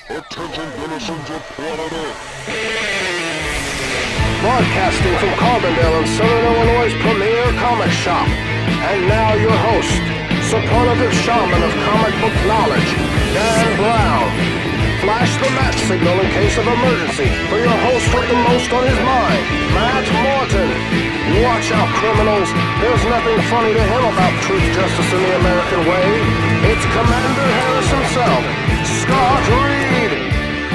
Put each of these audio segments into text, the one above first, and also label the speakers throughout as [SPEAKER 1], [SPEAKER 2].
[SPEAKER 1] Attention denizens of planet Earth.
[SPEAKER 2] Broadcasting from Carbondale in Southern Illinois' premier comic shop. And now your host, superlative shaman of comic book knowledge, Dan Brown. Flash the match signal in case of emergency for your host with the most on his mind, Matt Morton. Watch out, criminals. There's nothing funny to him about truth, justice, and the American way. It's Commander Harris himself, Scott Reed.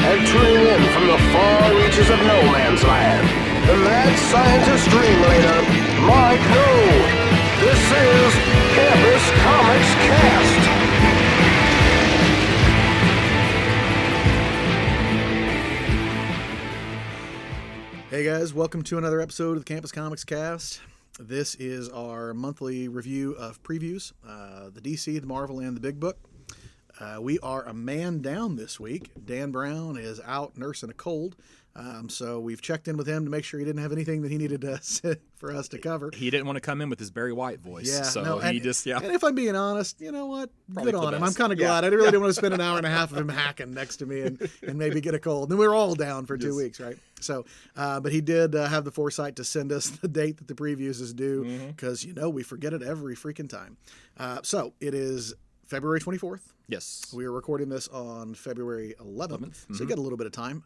[SPEAKER 2] And tuning in from the far reaches of no man's land, the mad scientist dream leader, Mike Ho. This is Campus Comics Cast.
[SPEAKER 3] Hey guys, welcome to another episode of the Campus Comics Cast. This is our monthly review of previews, the DC, the Marvel, and the Big Book. We are a man down this week. Dan Brown is out nursing a cold, so we've checked in with him to make sure he didn't have anything that he needed for us to cover.
[SPEAKER 4] He didn't want to come in with his Barry White voice, And
[SPEAKER 3] if I'm being honest, you know what?
[SPEAKER 4] Probably
[SPEAKER 3] Good on him.
[SPEAKER 4] best.
[SPEAKER 3] I'm kind of glad. I really didn't want to spend an hour and a half of him hacking next to me and maybe get a cold. And we were all down for 2 weeks, right? So, but he did have the foresight to send us the date that the previews is due because, we forget it every freaking time. So it is February 24th.
[SPEAKER 4] Yes.
[SPEAKER 3] We are recording this on February 11th. So you got a little bit of time.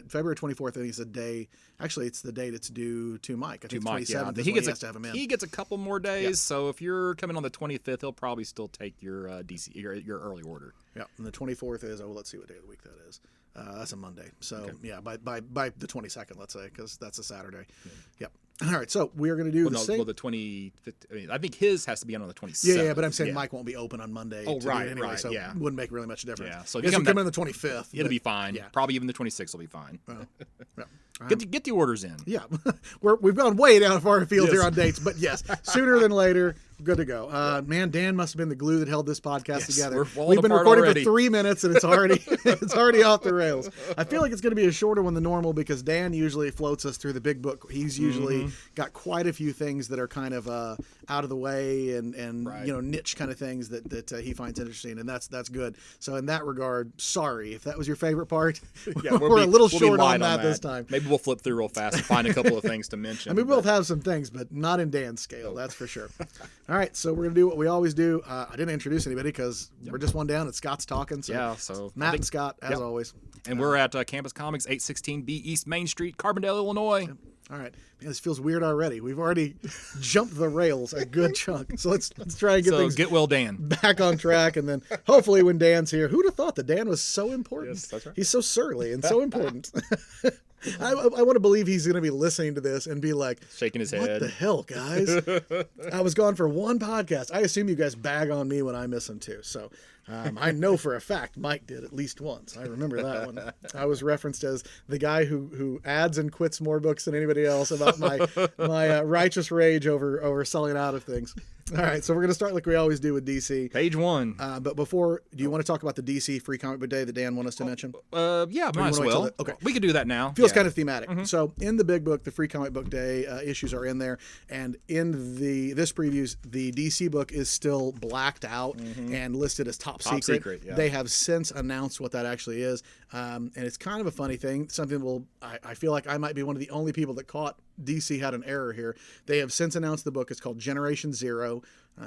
[SPEAKER 3] February 24th, I think it's a day. Actually, it's the date it's due to Mike. I think 27th is when he has to have him in.
[SPEAKER 4] He gets a couple more days, so if you're coming on the 25th, he'll probably still take your DC, your early order.
[SPEAKER 3] Yeah, and the 24th is, let's see what day of the week that is. That's a Monday. So, by the 22nd, let's say, because that's a Saturday. Yep. All right, so we are going to do the same.
[SPEAKER 4] Well, the 25th. I mean, I think his has to be on the 27th.
[SPEAKER 3] Yeah, but I'm saying Mike won't be open on Monday.
[SPEAKER 4] Right.
[SPEAKER 3] So it wouldn't make really much difference.
[SPEAKER 4] Yeah, so
[SPEAKER 3] if you come in on the 25th.
[SPEAKER 4] It'll be fine.
[SPEAKER 3] Yeah.
[SPEAKER 4] Probably even the 26th will be fine.
[SPEAKER 3] Yeah.
[SPEAKER 4] Get the orders in.
[SPEAKER 3] Yeah, we've gone way down far afield here on dates, but yes, sooner than later, good to go. Man, Dan must have been the glue that held this podcast together. We've been recording for 3 minutes and it's already off the rails. I feel like it's going to be a shorter one than normal because Dan usually floats us through the Big Book. He's usually got quite a few things that are kind of out of the way and niche kind of things that he finds interesting, and that's good. So in that regard, sorry if that was your favorite part.
[SPEAKER 4] Yeah,
[SPEAKER 3] we're a little short on that this time.
[SPEAKER 4] Maybe we'll flip through real fast and find a couple of things to mention.
[SPEAKER 3] I mean, we both have some things, but not in Dan's scale, that's for sure. All right, so we're going to do what we always do. I didn't introduce anybody because we're just one down and Scott's talking. So Matt and Scott, as always.
[SPEAKER 4] And we're at Campus Comics, 816B East Main Street, Carbondale, Illinois.
[SPEAKER 3] All right. Man, this feels weird already. We've already jumped the rails a good chunk. So let's try and get things
[SPEAKER 4] get well, Dan.
[SPEAKER 3] back on track. And then hopefully when Dan's here, who'd have thought that Dan was so important?
[SPEAKER 4] Yes, that's right.
[SPEAKER 3] He's so surly and so important. I want to believe he's going to be listening to this and be like,
[SPEAKER 4] shaking his head.
[SPEAKER 3] What the hell, guys? I was gone for one podcast. I assume you guys bag on me when I miss them too. So I know for a fact Mike did at least once. I remember that one. I was referenced as the guy who adds and quits more books than anybody else about my righteous rage over selling out of things. All right, so we're going to start like we always do with DC.
[SPEAKER 4] Page 1.
[SPEAKER 3] But before, do you want to talk about the DC Free Comic Book Day that Dan wanted us to mention?
[SPEAKER 4] Yeah, might as well.
[SPEAKER 3] Okay.
[SPEAKER 4] We could do that now.
[SPEAKER 3] Feels kind of thematic. So in the Big Book, the Free Comic Book Day issues are in there, and in this previews, the DC book is still blacked out and listed as top secret.
[SPEAKER 4] Yeah.
[SPEAKER 3] They have since announced what that actually is, and it's kind of a funny thing. Something I feel like I might be one of the only people that caught DC had an error here. They have since announced the book. It's called Generation Zero.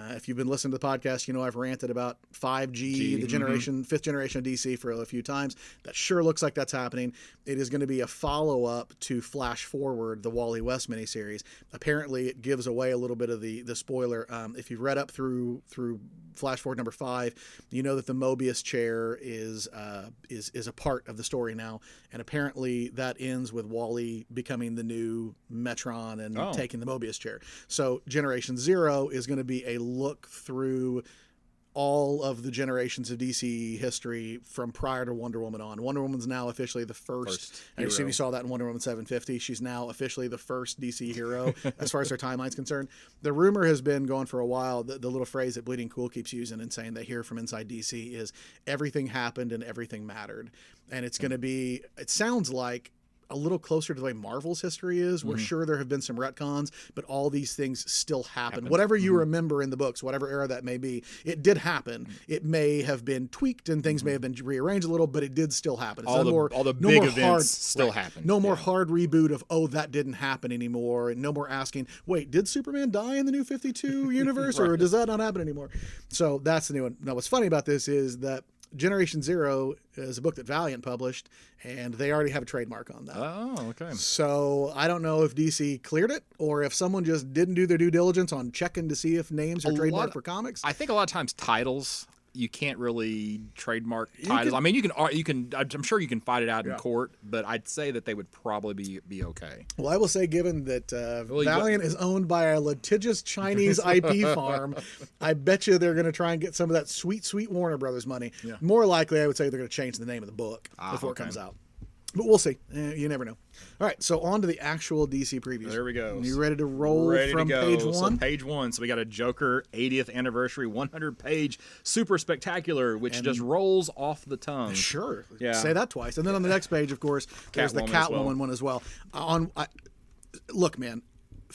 [SPEAKER 3] If you've been listening to the podcast, you know I've ranted about 5G, the fifth generation of DC for a few times. That sure looks like that's happening. It is going to be a follow-up to Flash Forward, the Wally West miniseries. Apparently, it gives away a little bit of the spoiler. If you've read up through Flash Forward number 5, you know that the Mobius chair is a part of the story now, and apparently that ends with Wally becoming the new Metron and taking the Mobius chair. So Generation Zero is going to be a look through all of the generations of DC history from prior to Wonder Woman on. Wonder Woman's now officially the first. I assume you saw that in Wonder Woman 750. She's now officially the first DC hero as far as her timeline's concerned. The rumor has been going for a while. The little phrase that Bleeding Cool keeps using and saying they hear from inside DC is everything happened and everything mattered. And it's going to be, it sounds like a little closer to the way Marvel's history is, where sure there have been some retcons, but all these things still happen. Whatever you remember in the books, whatever era that may be, it did happen. It may have been tweaked and things may have been rearranged a little, but it did still happen. It's
[SPEAKER 4] all the big events still happen.
[SPEAKER 3] No more hard reboot of, oh, that didn't happen anymore, and no more asking, wait, did Superman die in the New 52 universe, or does that not happen anymore? So that's the new one. Now, what's funny about this is that Generation Zero is a book that Valiant published, and they already have a trademark on that.
[SPEAKER 4] Oh, okay.
[SPEAKER 3] So I don't know if DC cleared it or if someone just didn't do their due diligence on checking to see if names are trademarked for comics.
[SPEAKER 4] I think a lot of times titles, you can't really trademark titles. I mean, you can. I'm sure you can fight it out in court, but I'd say that they would probably be okay.
[SPEAKER 3] Well, I will say, given that Valiant is owned by a litigious Chinese IP farm, I bet you they're going to try and get some of that sweet, sweet Warner Brothers money. Yeah. More likely, I would say they're going to change the name of the book before it comes out. But we'll see. You never know. All right, so on to the actual DC previews.
[SPEAKER 4] There we go.
[SPEAKER 3] You ready to roll from page one?
[SPEAKER 4] So page one. So we got a Joker 80th anniversary 100-page super spectacular, which just rolls off the tongue.
[SPEAKER 3] Sure.
[SPEAKER 4] Yeah.
[SPEAKER 3] Say that twice. And then on the next page, of course, there's the Catwoman one as well. Look, man.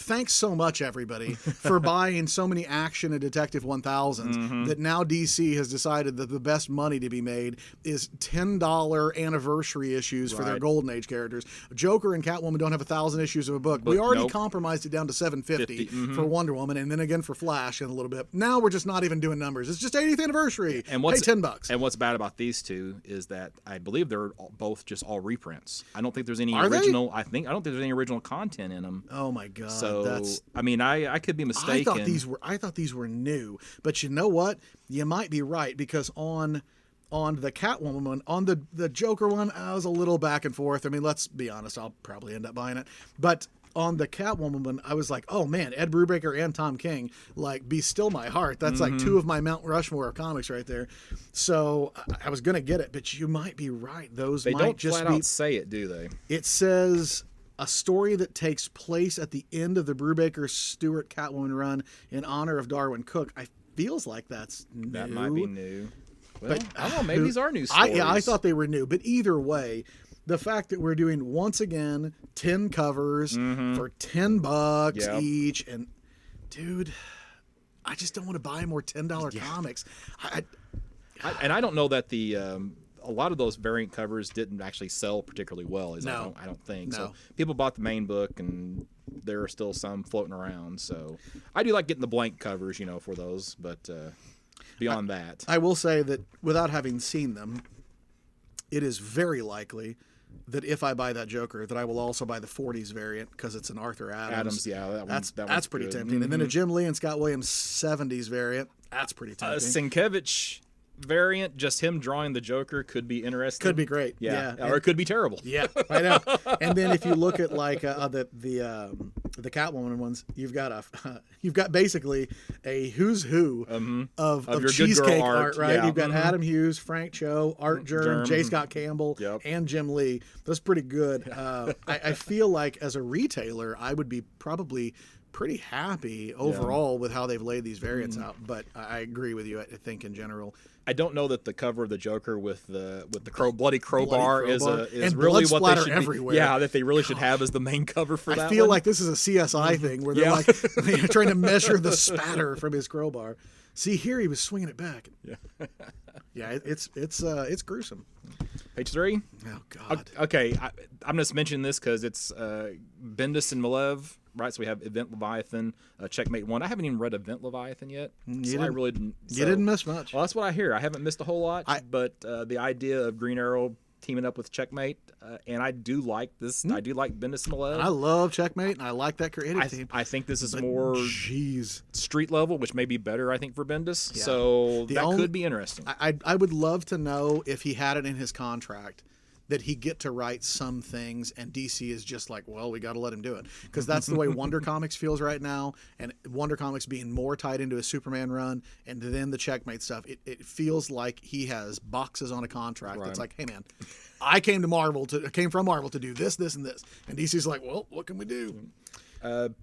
[SPEAKER 3] Thanks so much, everybody, for buying so many action and Detective 1000s that now DC has decided that the best money to be made is $10 anniversary issues for their Golden Age characters. Joker and Catwoman don't have 1,000 issues of a book. We already compromised it down to 750 for Wonder Woman, and then again for Flash in a little bit. Now we're just not even doing numbers. It's just 80th anniversary. And pay $10.
[SPEAKER 4] And what's bad about these two is that I believe they're both just all reprints. I don't think there's any
[SPEAKER 3] Are
[SPEAKER 4] original.
[SPEAKER 3] they?
[SPEAKER 4] I don't think there's any original content in them.
[SPEAKER 3] Oh my God.
[SPEAKER 4] So I mean, I could be mistaken.
[SPEAKER 3] I thought these were new, but you know what? You might be right, because on the Catwoman one, on the Joker one, I was a little back and forth. I mean, let's be honest, I'll probably end up buying it, but on the Catwoman one, I was like, oh man, Ed Brubaker and Tom King, like, Be Still My Heart. That's like two of my Mount Rushmore of comics right there. So I was gonna get it, but you might be right.
[SPEAKER 4] They
[SPEAKER 3] might
[SPEAKER 4] don't
[SPEAKER 3] just
[SPEAKER 4] flat out say it, do they?
[SPEAKER 3] It says a story that takes place at the end of the Brubaker Stewart Catwoman run in honor of Darwin Cook. I feels like that's new.
[SPEAKER 4] That might be new. Well,
[SPEAKER 3] But
[SPEAKER 4] I don't know. Maybe these are new stories.
[SPEAKER 3] I thought they were new, but either way, the fact that we're doing once again 10 covers for $10 each, and dude, I just don't want to buy more $10 comics.
[SPEAKER 4] I don't know that a lot of those variant covers didn't actually sell particularly well. I don't think.
[SPEAKER 3] No.
[SPEAKER 4] So people bought the main book, and there are still some floating around. So I do like getting the blank covers, for those. But beyond that,
[SPEAKER 3] I will say that without having seen them, it is very likely that if I buy that Joker, that I will also buy the 40s variant, because it's an Arthur Adams. That's pretty
[SPEAKER 4] good.
[SPEAKER 3] tempting. And then a Jim Lee and Scott Williams 70s variant. That's pretty tempting.
[SPEAKER 4] Sienkiewicz variant, just him drawing the Joker, could be interesting.
[SPEAKER 3] Could be great.
[SPEAKER 4] Yeah. Or it could be terrible.
[SPEAKER 3] Yeah, I know. And then if you look at like the Catwoman ones, you've got basically a who's who of
[SPEAKER 4] your
[SPEAKER 3] cheesecake
[SPEAKER 4] good girl
[SPEAKER 3] art, right?
[SPEAKER 4] Yeah.
[SPEAKER 3] You've got Adam Hughes, Frank Cho, Art Germ, J. Scott Campbell, and Jim Lee. That's pretty good. I feel like as a retailer, I would be probably pretty happy overall with how they've laid these variants out. But I agree with you. I think in general,
[SPEAKER 4] I don't know that the cover of the Joker with the bloody crowbar is
[SPEAKER 3] and
[SPEAKER 4] really
[SPEAKER 3] blood
[SPEAKER 4] what they
[SPEAKER 3] splatter
[SPEAKER 4] should
[SPEAKER 3] everywhere.
[SPEAKER 4] that they really should have as the main cover for that.
[SPEAKER 3] I feel
[SPEAKER 4] one.
[SPEAKER 3] like this is a CSI thing where they're like trying to measure the spatter from his crowbar. See, here he was swinging it back. Yeah, it's gruesome.
[SPEAKER 4] Page 3.
[SPEAKER 3] Oh God.
[SPEAKER 4] Okay, I'm just mentioning this because it's Bendis and Malev. Right, so we have Event Leviathan, Checkmate 1. I haven't even read Event Leviathan yet, so I really didn't.
[SPEAKER 3] You didn't miss much.
[SPEAKER 4] Well, that's what I hear. I haven't missed a whole lot, but the idea of Green Arrow teaming up with Checkmate, and I do like this. I do like Bendis and Malev.
[SPEAKER 3] I love Checkmate, and I like that creative team.
[SPEAKER 4] I think this is more street level, which may be better, I think, for Bendis.
[SPEAKER 3] Yeah.
[SPEAKER 4] So that could be interesting.
[SPEAKER 3] I would love to know if he had it in his contract that he get to write some things, and DC is just like, well, we got to let him do it, because that's the way Wonder Comics feels right now. And Wonder Comics being more tied into a Superman run, and then the Checkmate stuff, it feels like he has boxes on a contract. That's like, hey man, I came from Marvel to do this, and this, and DC's like, well, what can we do?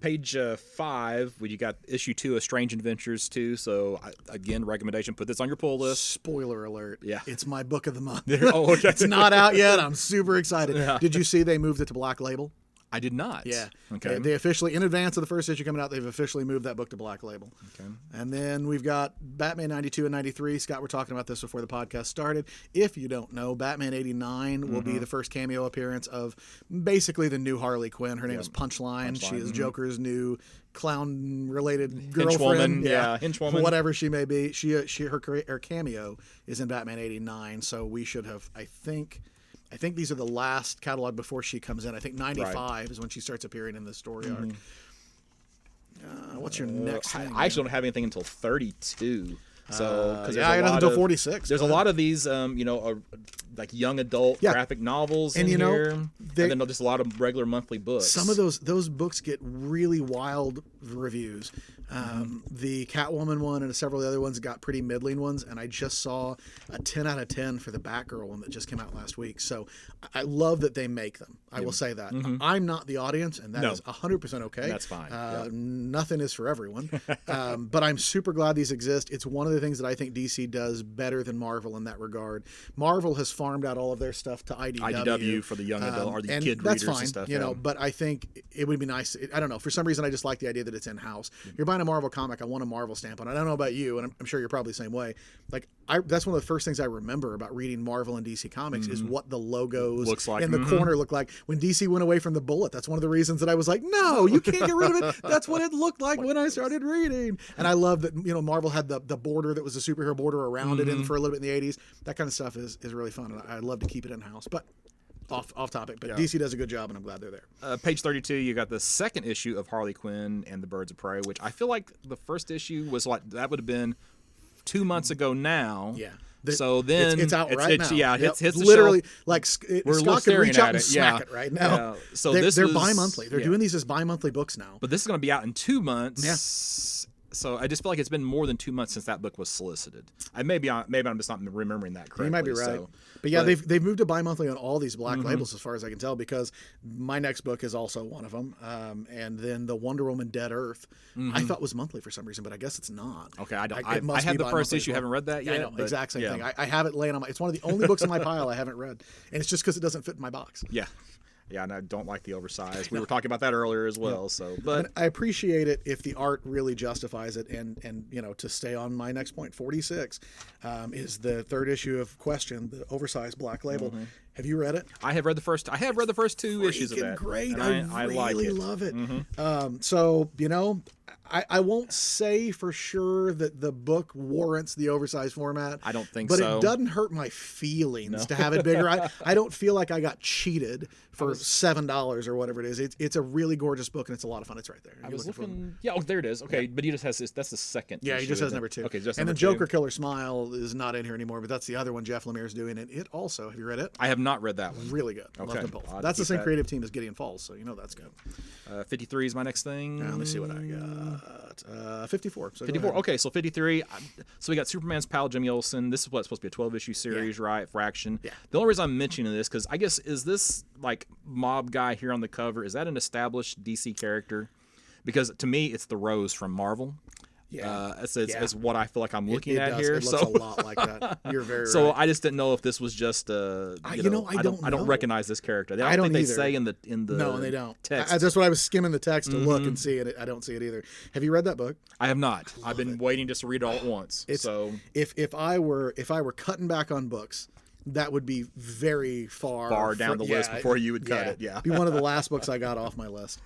[SPEAKER 4] Page 5, you got issue 2 of Strange Adventures 2. So again, recommendation: put this on your pull list.
[SPEAKER 3] Spoiler alert.
[SPEAKER 4] Yeah.
[SPEAKER 3] It's my book of the month.
[SPEAKER 4] Oh, okay.
[SPEAKER 3] It's not out yet. I'm super excited. Did you see they moved it to Black Label?
[SPEAKER 4] I did not.
[SPEAKER 3] Yeah.
[SPEAKER 4] Okay.
[SPEAKER 3] They officially, in advance of the first issue coming out, they've officially moved that book to Black Label.
[SPEAKER 4] Okay.
[SPEAKER 3] And then we've got Batman 92 and 93. Scott, we're talking about this before the podcast started. If you don't know, Batman 89 will be the first cameo appearance of basically the new Harley Quinn. Her name is Punchline. She is Joker's new clown-related girlfriend.
[SPEAKER 4] Henchwoman.
[SPEAKER 3] Whatever she may be. Her cameo is in Batman 89, so we should have, I think these are the last catalog before she comes in. I think 95 is when she starts appearing in the story arc. What's your next thing?
[SPEAKER 4] I actually don't have anything until 32. So because
[SPEAKER 3] I got nothing until 46.
[SPEAKER 4] There's a lot of these, like young adult graphic novels
[SPEAKER 3] and
[SPEAKER 4] in here, and then just a lot of regular monthly books.
[SPEAKER 3] Some of those books get really wild reviews. The Catwoman one and several of the other ones got pretty middling ones, and I just saw a 10 out of 10 for the Batgirl one that just came out last week. So I love that they make them. I will say that. I'm not the audience, and that is 100% okay.
[SPEAKER 4] That's fine.
[SPEAKER 3] Nothing is for everyone. But I'm super glad these exist. It's one of the things that I think DC does better than Marvel in that regard. Marvel has farmed out all of their stuff to IDW
[SPEAKER 4] for the young adult or the
[SPEAKER 3] and
[SPEAKER 4] kid
[SPEAKER 3] that's
[SPEAKER 4] readers
[SPEAKER 3] fine,
[SPEAKER 4] and stuff.
[SPEAKER 3] But I think it would be nice. I don't know. For some reason, I just like the idea that it's in-house. You're buying a Marvel comic, I want a Marvel stamp on it. I don't know about you, and I'm sure you're probably the same way. Like, that's one of the first things I remember about reading Marvel and DC comics is what the logos
[SPEAKER 4] looks like
[SPEAKER 3] in the corner look like. When DC went away from the bullet, that's one of the reasons that I was like, no, you can't get rid of it. That's what it looked like when I started reading. And I love that, Marvel had the border that was a superhero border around it for a little bit in the 80s. That kind of stuff is really fun, and I'd love to keep it in-house. But off topic, but DC does a good job, and I'm glad they're there.
[SPEAKER 4] Page 32, you got the second issue of Harley Quinn and the Birds of Prey, which I feel like the first issue was like, that would have been 2 months ago now.
[SPEAKER 3] Yeah.
[SPEAKER 4] So then
[SPEAKER 3] it's out right now.
[SPEAKER 4] Yeah, hits the
[SPEAKER 3] literally
[SPEAKER 4] shelf.
[SPEAKER 3] like
[SPEAKER 4] We're
[SPEAKER 3] Scott could reach out
[SPEAKER 4] at
[SPEAKER 3] and
[SPEAKER 4] it.
[SPEAKER 3] smack it right now.
[SPEAKER 4] Yeah. So
[SPEAKER 3] they're bi-monthly. They're doing these as bi-monthly books now.
[SPEAKER 4] But this is going to be out in 2 months.
[SPEAKER 3] Yeah.
[SPEAKER 4] So I just feel like it's been more than 2 months since that book was solicited. Maybe I'm just not remembering that correctly.
[SPEAKER 3] You might be right.
[SPEAKER 4] So,
[SPEAKER 3] but yeah, they've moved to bi-monthly on all these Black labels as far as I can tell, because my next book is also one of them. And then the Wonder Woman Dead Earth, I thought was monthly for some reason, but I guess it's not.
[SPEAKER 4] Okay, I had the first issue. Haven't read that yet.
[SPEAKER 3] I know, exact same thing. I have it laying on it's one of the only books in my pile I haven't read, and it's just because it doesn't fit in my box.
[SPEAKER 4] Yeah. Yeah, and I don't like the oversized. We were talking about that earlier as well. So, but
[SPEAKER 3] I appreciate it if the art really justifies it. And to stay on my next point, 46 is the third issue of Question, the oversized Black Label. Have you read it?
[SPEAKER 4] I have read the first 2 issues of that.
[SPEAKER 3] Great,
[SPEAKER 4] I
[SPEAKER 3] really
[SPEAKER 4] like it.
[SPEAKER 3] love it. So I won't say for sure that the book warrants the oversized format.
[SPEAKER 4] I don't think
[SPEAKER 3] but
[SPEAKER 4] so.
[SPEAKER 3] But it doesn't hurt my feelings to have it bigger. I don't feel like I got cheated for $7 or whatever it is. It's a really gorgeous book, and it's a lot of fun. It's right there.
[SPEAKER 4] I was looking. Yeah, there it is. Okay, but he just has this. That's the second.
[SPEAKER 3] Yeah,
[SPEAKER 4] issue,
[SPEAKER 3] he just has number 2.
[SPEAKER 4] Okay, just
[SPEAKER 3] and
[SPEAKER 4] number
[SPEAKER 3] the Joker Killer Smile is not in here anymore, but that's the other one Jeff Lemire's doing. And it also, have you read it?
[SPEAKER 4] I have not read that one.
[SPEAKER 3] Really good.
[SPEAKER 4] Okay.
[SPEAKER 3] Love them both.
[SPEAKER 4] I'll
[SPEAKER 3] That's the
[SPEAKER 4] keep
[SPEAKER 3] same
[SPEAKER 4] that.
[SPEAKER 3] creative team as Gideon Falls, so that's good.
[SPEAKER 4] 53 is my next thing.
[SPEAKER 3] Let me see what I got. 54. So
[SPEAKER 4] 54. Okay, so 53. So we got Superman's pal Jimmy Olsen. This is what's supposed to be a 12-issue series, right? Fraction.
[SPEAKER 3] Yeah.
[SPEAKER 4] The only reason I'm mentioning this because I guess is this like mob guy here on the cover? Is that an established DC character? Because to me, it's the Rose from Marvel.
[SPEAKER 3] Yeah.
[SPEAKER 4] It's what I feel like I'm looking at
[SPEAKER 3] does.
[SPEAKER 4] here.
[SPEAKER 3] It looks a lot like that. You're very
[SPEAKER 4] so
[SPEAKER 3] right.
[SPEAKER 4] I just didn't know if this was just I don't recognize this character. I don't think
[SPEAKER 3] either.
[SPEAKER 4] they say in the
[SPEAKER 3] no, they don't.
[SPEAKER 4] text.
[SPEAKER 3] That's what I was skimming the text to look and see it. I don't see it either. Have you read that book?
[SPEAKER 4] I have not. I've been waiting just to read it all at once. So
[SPEAKER 3] if I were cutting back on books, that would be very far
[SPEAKER 4] down the list before you would cut it. Yeah,
[SPEAKER 3] be one of the last books I got off my list.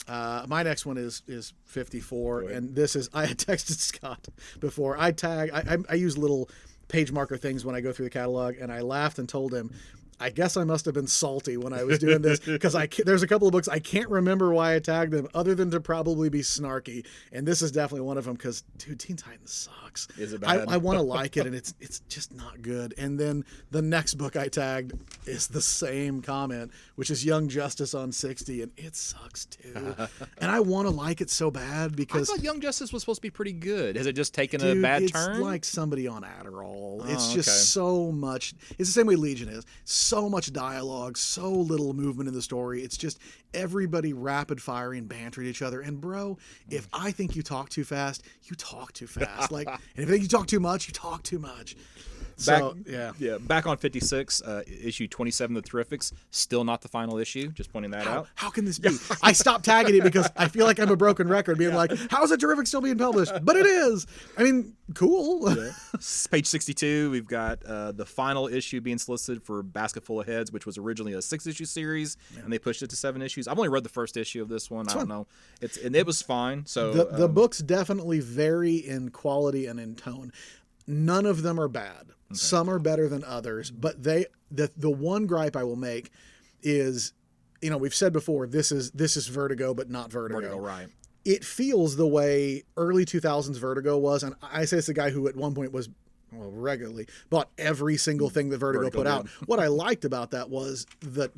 [SPEAKER 3] My next one is 54, and this is, I had texted Scott before. I use little page marker things when I go through the catalog, and I laughed and told him, I guess I must have been salty when I was doing this, because there's a couple of books I can't remember why I tagged them other than to probably be snarky, and this is definitely one of them because, dude, Teen Titans sucks.
[SPEAKER 4] Is it bad?
[SPEAKER 3] I want to like it, and it's just not good. And then the next book I tagged is the same comment, which is Young Justice on 60, and it sucks too. And I want to like it so bad because
[SPEAKER 4] I thought Young Justice was supposed to be pretty good. Has it just taken
[SPEAKER 3] dude,
[SPEAKER 4] a bad
[SPEAKER 3] it's
[SPEAKER 4] turn?
[SPEAKER 3] like somebody on Adderall. It's
[SPEAKER 4] okay.
[SPEAKER 3] just so much. It's the same way Legion is. so much dialogue, so little movement in the story. It's just everybody rapid firing, bantering each other. And bro, if I think you talk too fast, you talk too fast. Like, and if I think you talk too much, you talk too much. So,
[SPEAKER 4] Back on 56, issue 27 of the Terrifics, still not the final issue. Just pointing that out.
[SPEAKER 3] How can this be? I stopped tagging it because I feel like I'm a broken record, being like, how is it Terrific still being published? But it is. I mean, cool.
[SPEAKER 4] Page 62, we've got the final issue being solicited for Basket Full of Heads, which was originally a 6-issue series, and they pushed it to 7 issues. I've only read the first issue of this one. I don't know. It was fine. So
[SPEAKER 3] the books definitely vary in quality and in tone. None of them are bad. Okay. Some are better than others, but the one gripe I will make is, we've said before, this is Vertigo, but not Vertigo.
[SPEAKER 4] Vertigo, right.
[SPEAKER 3] It feels the way early 2000s Vertigo was, and I say it's the guy who at one point was, regularly bought every single thing that Vertigo put out. What I liked about that was that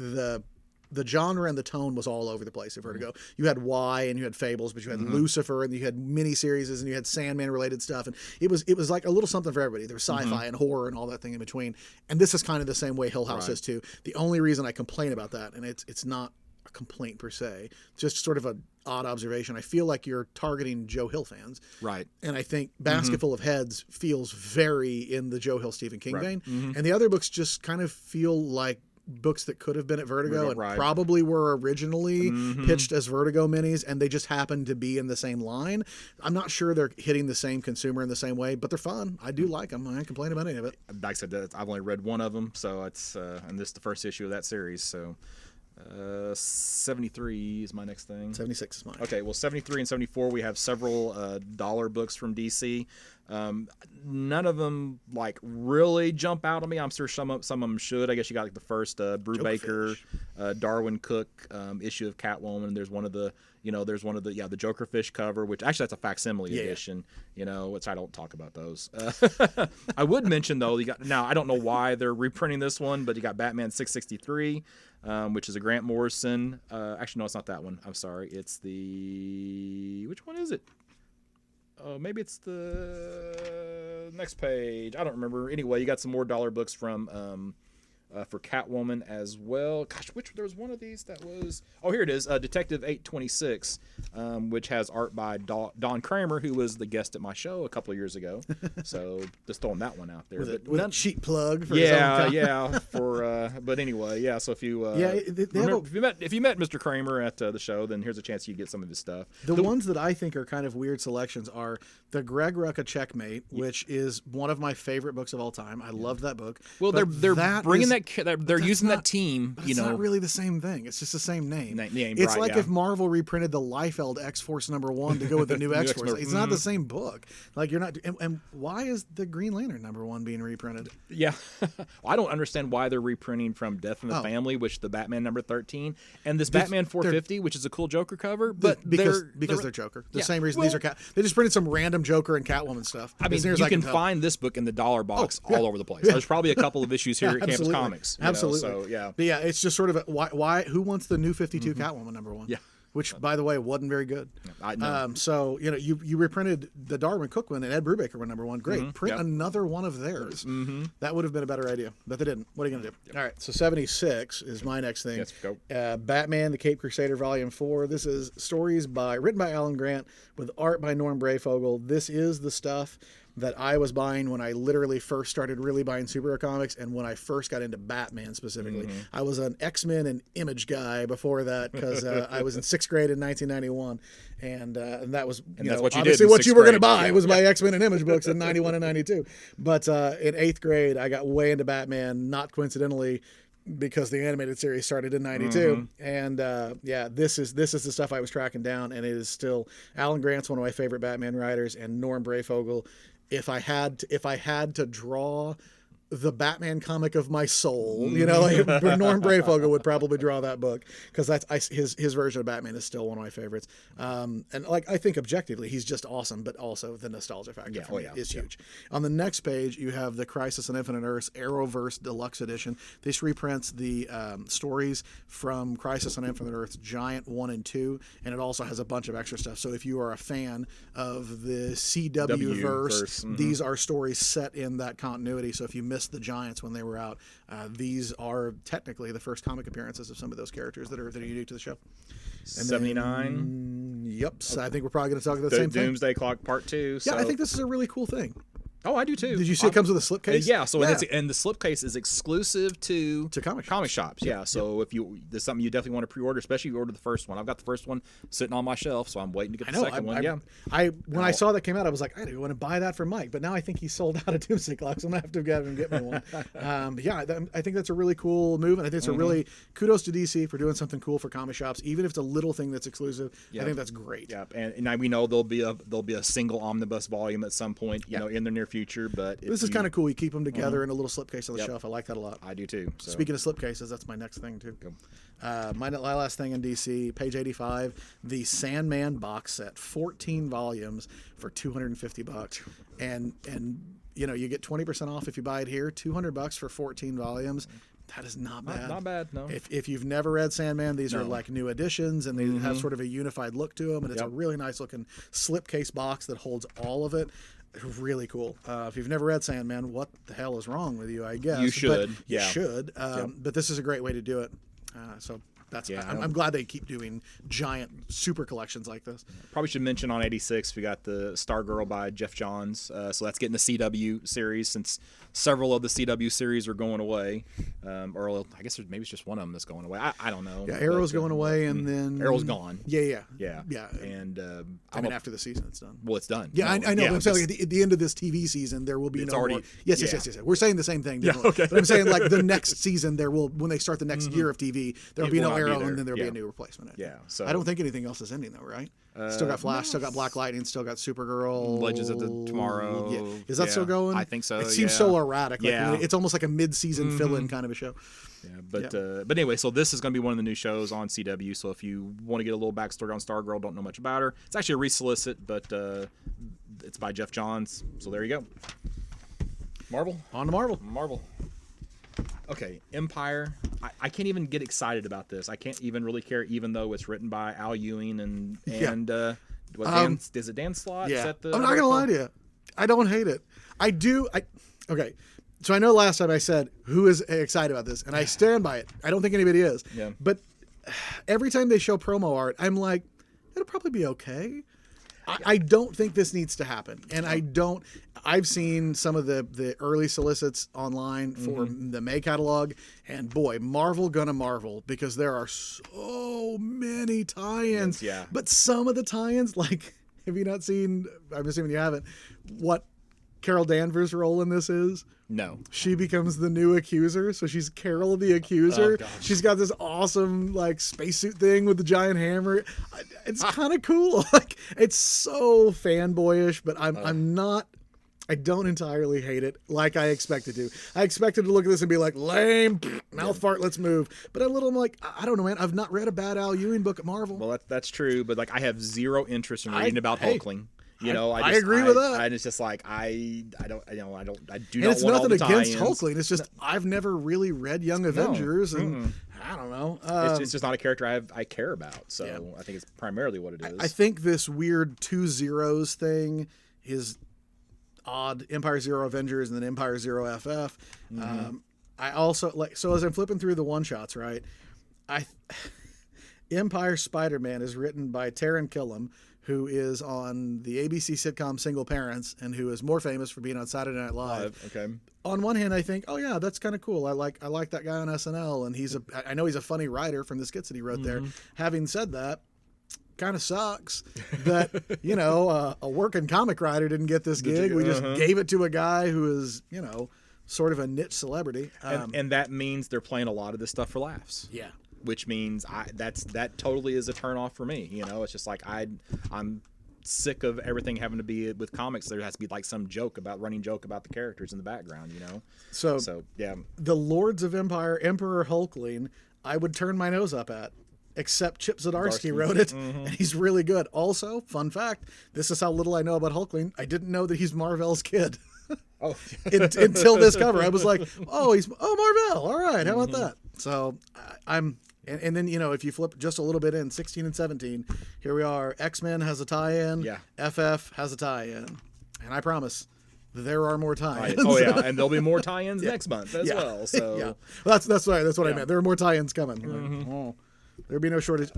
[SPEAKER 3] the genre and the tone was all over the place at Vertigo. You had Y and you had Fables, but you had Lucifer and you had miniseries and you had Sandman related stuff. And it was like a little something for everybody. There was sci-fi and horror and all that thing in between. And this is kind of the same way Hill House is too. The only reason I complain about that, and it's not a complaint per se, just sort of an odd observation. I feel like you're targeting Joe Hill fans. Right. And I think Basket Full of Heads feels very in the Joe Hill, Stephen King vein. And the other books just kind of feel like books that could have been at Vertigo and probably were originally pitched as Vertigo minis, and they just happened to be in the same line. I'm not sure they're hitting the same consumer in the same way, but they're fun. I do like them. I ain't complain about any of it.
[SPEAKER 4] Like I said, I've only read one of them, so it's and this is the first issue of that series. So 73 is my next thing.
[SPEAKER 3] 76 is mine.
[SPEAKER 4] Okay, well, 73 and 74, we have several dollar books from DC. None of them really jump out at me. I'm sure some of them should. I guess you got the first Brubaker, Darwin Cook issue of Catwoman. There's one of the the Jokerfish cover, which actually that's a facsimile edition. Which I don't talk about those. I would mention though, now I don't know why they're reprinting this one, but you got Batman 663. Which is a Grant Morrison. Actually, no, it's not that one. I'm sorry. It's which one is it? Oh, maybe it's the next page. I don't remember. Anyway, you got some more dollar books from for Catwoman as well. Gosh, there was one of these that was... Oh, here it is. Detective 826, which has art by Don Kramer, who was the guest at my show a couple of years ago. So just throwing that one out there.
[SPEAKER 3] With a cheap plug for
[SPEAKER 4] but anyway, so if you if you met Mr. Kramer at the show, then here's a chance you get some of his stuff.
[SPEAKER 3] The ones that I think are kind of weird selections are the Greg Rucka Checkmate, which is one of my favorite books of all time. I love that book.
[SPEAKER 4] Well, they're bringing they're using that team.
[SPEAKER 3] It's not really the same thing. It's just the same name. It's like if Marvel reprinted the Liefeld X-Force #1 to go with the new X-Force. It's not the same book. Like you're not. And why is the Green Lantern #1 being reprinted?
[SPEAKER 4] Yeah, I don't understand why they're reprinting from Death in the Family, which the Batman #13, and this Batman 450, which is a cool Joker cover. But
[SPEAKER 3] because they're Joker. The same reason these are they just printed some random Joker and Catwoman stuff.
[SPEAKER 4] I mean, you can find this book in the dollar box all over the place. There's probably a couple of issues here at Campus Comics.
[SPEAKER 3] Absolutely. But it's just sort of why who wants the new 52 Catwoman #1? Yeah. Which, by the way, wasn't very good.
[SPEAKER 4] I know.
[SPEAKER 3] So you reprinted the Darwin Cook one and Ed Brubaker one #1. Great. Print another one of theirs. That would have been a better idea, but they didn't. What are you going to do? Yep. All right. So 76 is my next thing.
[SPEAKER 4] Yes, go.
[SPEAKER 3] Batman: The Caped Crusader Volume 4. This is stories written by Alan Grant with art by Norm Breyfogle. This is the stuff that I was buying when I literally first started really buying superhero comics, and when I first got into Batman specifically. I was an X-Men and Image guy before that because I was in 6th grade in 1991, and that was
[SPEAKER 4] that's what you
[SPEAKER 3] obviously
[SPEAKER 4] did
[SPEAKER 3] what you were going to buy was my X-Men and Image books in 91 and 92. But in 8th grade, I got way into Batman, not coincidentally, because the animated series started in 92. And this is the stuff I was tracking down, and it is still Alan Grant's one of my favorite Batman writers, and Norm Breyfogle. If I had to draw the Batman comic of my soul, Norm Breyfogle would probably draw that book because his version of Batman is still one of my favorites. And I think objectively he's just awesome, but also the nostalgia factor for me is huge. On the next page, you have the Crisis on Infinite Earths Arrowverse Deluxe Edition. This reprints the stories from Crisis on Infinite Earths Giant 1 and 2, and it also has a bunch of extra stuff. So if you are a fan of the CW verse, these are stories set in that continuity. So if you miss missed the Giants when they were out. These are technically the first comic appearances of some of those characters that are unique to the show.
[SPEAKER 4] 79.
[SPEAKER 3] Yep. So I think we're probably going to talk about the same thing.
[SPEAKER 4] Doomsday Clock Part 2. So.
[SPEAKER 3] Yeah, I think this is a really cool thing.
[SPEAKER 4] Oh, I do too.
[SPEAKER 3] Did you see it comes with a slipcase?
[SPEAKER 4] Yeah. So and the slipcase is exclusive to
[SPEAKER 3] comic
[SPEAKER 4] shops. Yeah. So if there's something you definitely want to pre-order, especially if you order the first one. I've got the first one sitting on my shelf, so I'm waiting to get the second one.
[SPEAKER 3] When I saw that came out, I was like, I do want to buy that for Mike, but now I think he's sold out of Doomsday Clock, so I'm gonna have to have him get me one. I think that's a really cool move, and I think it's a really kudos to DC for doing something cool for comic shops, even if it's a little thing that's exclusive. I think that's great.
[SPEAKER 4] Yeah, and we know there'll be a single omnibus volume at some point, in the near future, but.
[SPEAKER 3] This is kind of cool. You keep them together in a little slipcase on the shelf. I like that a lot.
[SPEAKER 4] I do too. So.
[SPEAKER 3] Speaking of slipcases, that's my next thing too. My last thing in DC, page 85, the Sandman box set, 14 volumes for $250, and you get 20% off if you buy it here. $200 for 14 volumes. That is not bad.
[SPEAKER 4] Not bad, no.
[SPEAKER 3] If you've never read Sandman, these are like new editions, and they have sort of a unified look to them, and it's a really nice looking slipcase box that holds all of it. Really cool. If you've never read Sandman, what the hell is wrong with you? I guess
[SPEAKER 4] you should.
[SPEAKER 3] You should. But this is a great way to do it. So that's. I'm glad they keep doing giant super collections like this.
[SPEAKER 4] Probably should mention on 86 we got the Stargirl by Jeff Johns. So that's getting the CW series since several of the CW series are going away. Or I guess maybe it's just one of them that's going away. I don't know.
[SPEAKER 3] Yeah, Arrow's going away, and then
[SPEAKER 4] Arrow's gone.
[SPEAKER 3] Yeah.
[SPEAKER 4] And
[SPEAKER 3] after the season, it's done.
[SPEAKER 4] Well, it's done.
[SPEAKER 3] Yeah, I know. But I'm saying like at the end of this TV season, there will be no more. Yes. We're saying the same thing.
[SPEAKER 4] Okay.
[SPEAKER 3] But I'm saying like the next season, when they start the next year of TV, there will be no Arrow, and then there will be a new replacement.
[SPEAKER 4] Yeah. So
[SPEAKER 3] I don't think anything else is ending though, right? Still got Flash, still got Black Lightning, still got Supergirl.
[SPEAKER 4] Legends of the Tomorrow.
[SPEAKER 3] Yeah. Is that still going?
[SPEAKER 4] I think so.
[SPEAKER 3] It seems so erratic. Like,
[SPEAKER 4] yeah.
[SPEAKER 3] It's almost like a mid-season fill-in kind of a show.
[SPEAKER 4] Yeah, but anyway, so this is going to be one of the new shows on CW. So if you want to get a little backstory on Stargirl, don't know much about her, it's actually a resolicit, but it's by Jeff Johns. So there you go. Marvel.
[SPEAKER 3] On to Marvel.
[SPEAKER 4] Okay, Empire. I can't even get excited about this. I can't even really care, even though it's written by Al Ewing and is it Dan Slott?
[SPEAKER 3] Yeah.
[SPEAKER 4] Is that
[SPEAKER 3] I'm not gonna lie to you. I don't hate it. I do. Okay. So I know last time I said who is excited about this, and I stand by it. I don't think anybody is.
[SPEAKER 4] Yeah.
[SPEAKER 3] But every time they show promo art, I'm like, it'll probably be okay. I don't think this needs to happen, and I've seen some of the early solicits online for the May catalog, and boy, Marvel gonna marvel, because there are so many tie-ins.
[SPEAKER 4] Yeah.
[SPEAKER 3] But some of the tie-ins, like, have you not seen, I'm assuming you haven't, what Carol Danvers' role in this is?
[SPEAKER 4] No.
[SPEAKER 3] She becomes the new Accuser, so she's Carol the Accuser.
[SPEAKER 4] Oh,
[SPEAKER 3] she's got this awesome like spacesuit thing with the giant hammer. It's kind of cool. Like, it's so fanboyish, but I'm not. I don't entirely hate it like I expected to. I expected to look at this and be like, lame, mouth fart, let's move. But I'm like, I don't know, man. I've not read a bad Al Ewing book at Marvel.
[SPEAKER 4] Well, that's true, but like I have zero interest in reading about Hulkling. I
[SPEAKER 3] agree with that.
[SPEAKER 4] And it's just like I do
[SPEAKER 3] And
[SPEAKER 4] not
[SPEAKER 3] it's
[SPEAKER 4] want all
[SPEAKER 3] nothing
[SPEAKER 4] the
[SPEAKER 3] against
[SPEAKER 4] tie-ins.
[SPEAKER 3] Hulkling. It's just I've never really read Young Avengers, and I don't know.
[SPEAKER 4] It's just not a character I care about. So I think it's primarily what it is.
[SPEAKER 3] I think this weird 2 zeros thing is odd. Empire Zero Avengers and then Empire Zero FF. I also as I'm flipping through the one shots, right? Empire Spider-Man is written by Taran Killam, who is on the ABC sitcom Single Parents, and who is more famous for being on Saturday Night Live.
[SPEAKER 4] Okay.
[SPEAKER 3] On one hand, I think, oh yeah, that's kind of cool. I like that guy on SNL, and I know he's a funny writer from the skits that he wrote there. Having said that, kind of sucks that a working comic writer didn't get this gig. We just gave it to a guy who is sort of a niche celebrity,
[SPEAKER 4] and that means they're playing a lot of this stuff for laughs.
[SPEAKER 3] Yeah.
[SPEAKER 4] Which means that totally is a turnoff for me. It's just like I'm sick of everything having to be with comics. There has to be like some running joke about the characters in the background. So yeah, the
[SPEAKER 3] Lords of Empire, Emperor Hulkling, I would turn my nose up at. Except Chip Zdarsky wrote it, and he's really good. Also, fun fact: this is how little I know about Hulkling. I didn't know that he's Mar-Vell's kid.
[SPEAKER 4] Oh,
[SPEAKER 3] until this cover, I was like, "Oh, he's Mar-Vell. All right, how about that?" So and then if you flip just a little bit in 16 and 17, here we are. X-Men has a tie-in.
[SPEAKER 4] Yeah.
[SPEAKER 3] FF has a tie-in, and I promise, there are more tie-ins.
[SPEAKER 4] Oh yeah, and there'll be more tie-ins next month as well. So
[SPEAKER 3] yeah, well, that's right. That's what I
[SPEAKER 4] Yeah.
[SPEAKER 3] meant. There are more tie-ins coming. Oh, there'll be no shortage.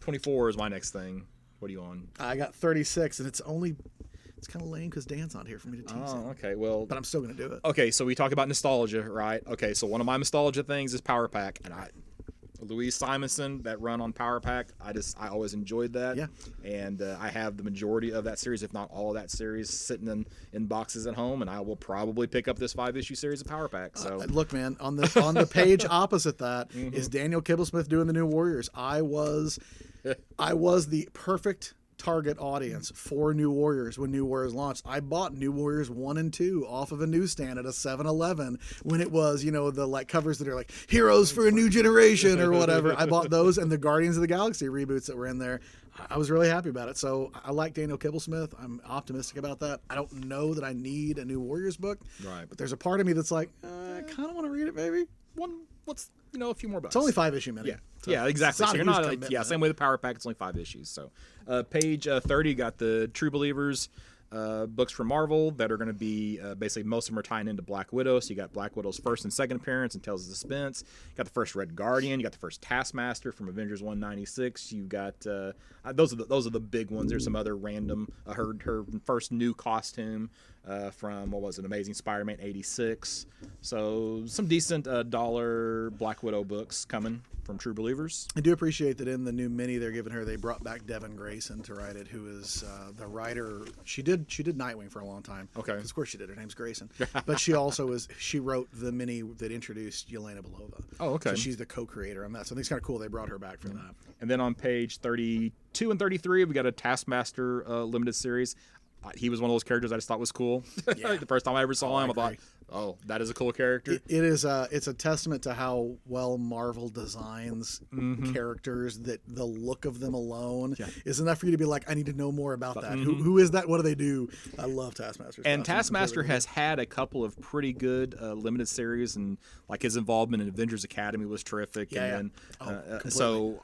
[SPEAKER 4] 24 is my next thing. What are you on?
[SPEAKER 3] I got 36, and it's kind of lame because Dan's not here for me to tease him.
[SPEAKER 4] Oh, okay. Well,
[SPEAKER 3] But I'm still gonna do it.
[SPEAKER 4] okay. So we talk about nostalgia, right? Okay. So one of my nostalgia things is Power Pack, and Louise Simonson, that run on Power Pack, I always enjoyed that.
[SPEAKER 3] Yeah.
[SPEAKER 4] And I have the majority of that series, if not all of that series, sitting in boxes at home, and I will probably pick up this 5-issue series of Power Pack. So
[SPEAKER 3] Look, man, on the page opposite that is Daniel Kibblesmith doing the New Warriors. I was the perfect target audience for New Warriors when New Warriors launched. I bought New Warriors 1 and 2 off of a newsstand at a 7-Eleven when it was, the like covers that are like Heroes for a New Generation or whatever. I bought those and the Guardians of the Galaxy reboots that were in there. I was really happy about it. So I like Daniel Kibblesmith. I'm optimistic about that. I don't know that I need a New Warriors book,
[SPEAKER 4] Right.
[SPEAKER 3] but there's a part of me that's like, I kind of want to read it, maybe.
[SPEAKER 4] what's a few more bucks.
[SPEAKER 3] It's only 5-issue mini.
[SPEAKER 4] Yeah,
[SPEAKER 3] So
[SPEAKER 4] yeah, exactly.
[SPEAKER 3] it's
[SPEAKER 4] So you're
[SPEAKER 3] not
[SPEAKER 4] not
[SPEAKER 3] a huge commitment.
[SPEAKER 4] same way with Power Pack. It's only 5 issues. So, page 30 got the True Believers books from Marvel that are going to be basically most of them are tying into Black Widow. So you got Black Widow's first and second appearance and Tales of Suspense. You got the first Red Guardian. You got the first Taskmaster from Avengers 196. You got those are the big ones. There's some other random. Her first new costume from what was it, Amazing Spider-Man 86. So some decent dollar Black Widow books coming from True Believers.
[SPEAKER 3] I do appreciate that in the new mini they're giving her, they brought back Devin Grayson to write it, who is the writer. She did Nightwing for a long time.
[SPEAKER 4] Okay.
[SPEAKER 3] Of course she did. Her name's Grayson. But she also she wrote the mini that introduced Yelena Belova.
[SPEAKER 4] Oh, okay.
[SPEAKER 3] So she's the co-creator on that. So I think it's kind of cool they brought her back for that.
[SPEAKER 4] And then on page 32 and 33, we got a Taskmaster limited series. He was one of those characters I just thought was cool.
[SPEAKER 3] Yeah.
[SPEAKER 4] The first time I ever saw him, I thought,
[SPEAKER 3] agree.
[SPEAKER 4] oh, that is a cool character.
[SPEAKER 3] It is it's a testament to how well Marvel designs characters, that the look of them alone is enough for you to be like, I need to know more about that. Who is that? What do they do? I love Taskmaster.
[SPEAKER 4] And Taskmaster has had a couple of pretty good limited series, and like his involvement in Avengers Academy was terrific.
[SPEAKER 3] Yeah,
[SPEAKER 4] and
[SPEAKER 3] yeah.
[SPEAKER 4] then, so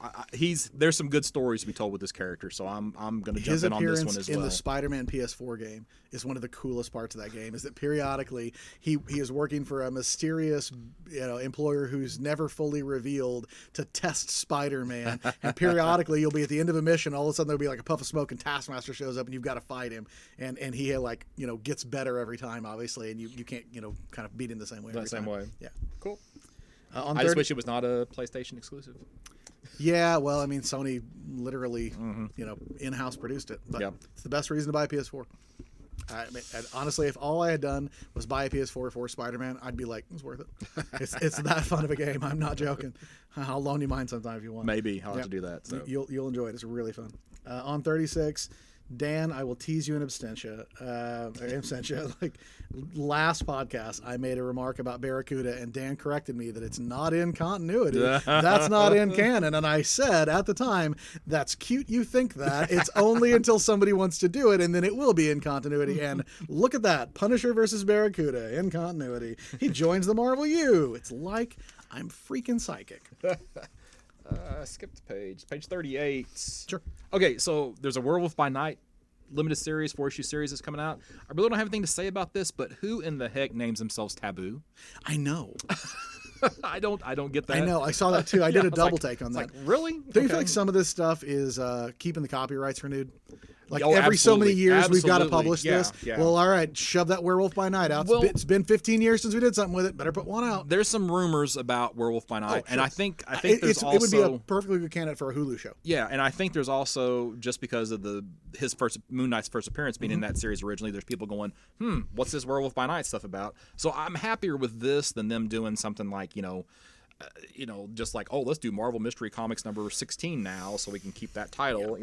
[SPEAKER 4] there's some good stories to be told with this character. So I'm going to jump in on this one as
[SPEAKER 3] in
[SPEAKER 4] well.
[SPEAKER 3] the Spider-Man PS4 game is one of the coolest parts of that game. Is that periodically he is working for a mysterious employer who's never fully revealed to test Spider-Man, and periodically you'll be at the end of a mission, all of a sudden there'll be like a puff of smoke and Taskmaster shows up and you've got to fight him, and he gets better every time, obviously, and you can't kind of beat him the same way.
[SPEAKER 4] The same way.
[SPEAKER 3] Yeah.
[SPEAKER 4] Cool.
[SPEAKER 3] On
[SPEAKER 4] I just
[SPEAKER 3] 30
[SPEAKER 4] wish it was not a PlayStation exclusive.
[SPEAKER 3] Yeah, well, I mean, Sony literally, in-house produced it. But it's the best reason to buy a PS4. I mean, and honestly, if all I had done was buy a PS4 for Spider-Man, I'd be like, it's worth it. It's that fun of a game. I'm not joking. I'll loan you mine sometime if you want.
[SPEAKER 4] Maybe I'll have to do that. So.
[SPEAKER 3] You'll enjoy it. It's really fun. On 36, Dan, I will tease you in absentia. Like last podcast, I made a remark about Barracuda, and Dan corrected me that it's not in continuity. That's not in canon. And I said at the time, that's cute you think that. It's only until somebody wants to do it, and then it will be in continuity. And look at that. Punisher versus Barracuda in continuity. He joins the Marvel U. It's like I'm freaking psychic.
[SPEAKER 4] Skipped the page. Page 38.
[SPEAKER 3] Sure.
[SPEAKER 4] Okay, so there's a Werewolf by Night limited series, 4-issue series that's coming out. I really don't have anything to say about this, but who in the heck names themselves Taboo?
[SPEAKER 3] I know.
[SPEAKER 4] I don't get that.
[SPEAKER 3] I know. I saw that too. I did a
[SPEAKER 4] was
[SPEAKER 3] double
[SPEAKER 4] like-
[SPEAKER 3] take on that.
[SPEAKER 4] Like, really?
[SPEAKER 3] Don't you feel like some of this stuff is keeping the copyrights renewed? Like
[SPEAKER 4] Oh,
[SPEAKER 3] every so many
[SPEAKER 4] absolutely.
[SPEAKER 3] years we've got to
[SPEAKER 4] Absolutely.
[SPEAKER 3] publish
[SPEAKER 4] Yeah,
[SPEAKER 3] this.
[SPEAKER 4] yeah.
[SPEAKER 3] Well, all right, shove that Werewolf by Night out.
[SPEAKER 4] Well-
[SPEAKER 3] It's been 15 years since we did something with it. Better put one out.
[SPEAKER 4] There's some rumors about Werewolf by Night, and
[SPEAKER 3] sure.
[SPEAKER 4] I think there's also
[SPEAKER 3] It would be a perfectly good candidate for a Hulu show.
[SPEAKER 4] yeah, and I think there's also, just because of his first Moon Knight's first appearance being in that series originally, there's people going, what's this Werewolf by Night stuff about? So I'm happier with this than them doing something like just like, oh, let's do Marvel Mystery Comics number 16 now, so we can keep that title.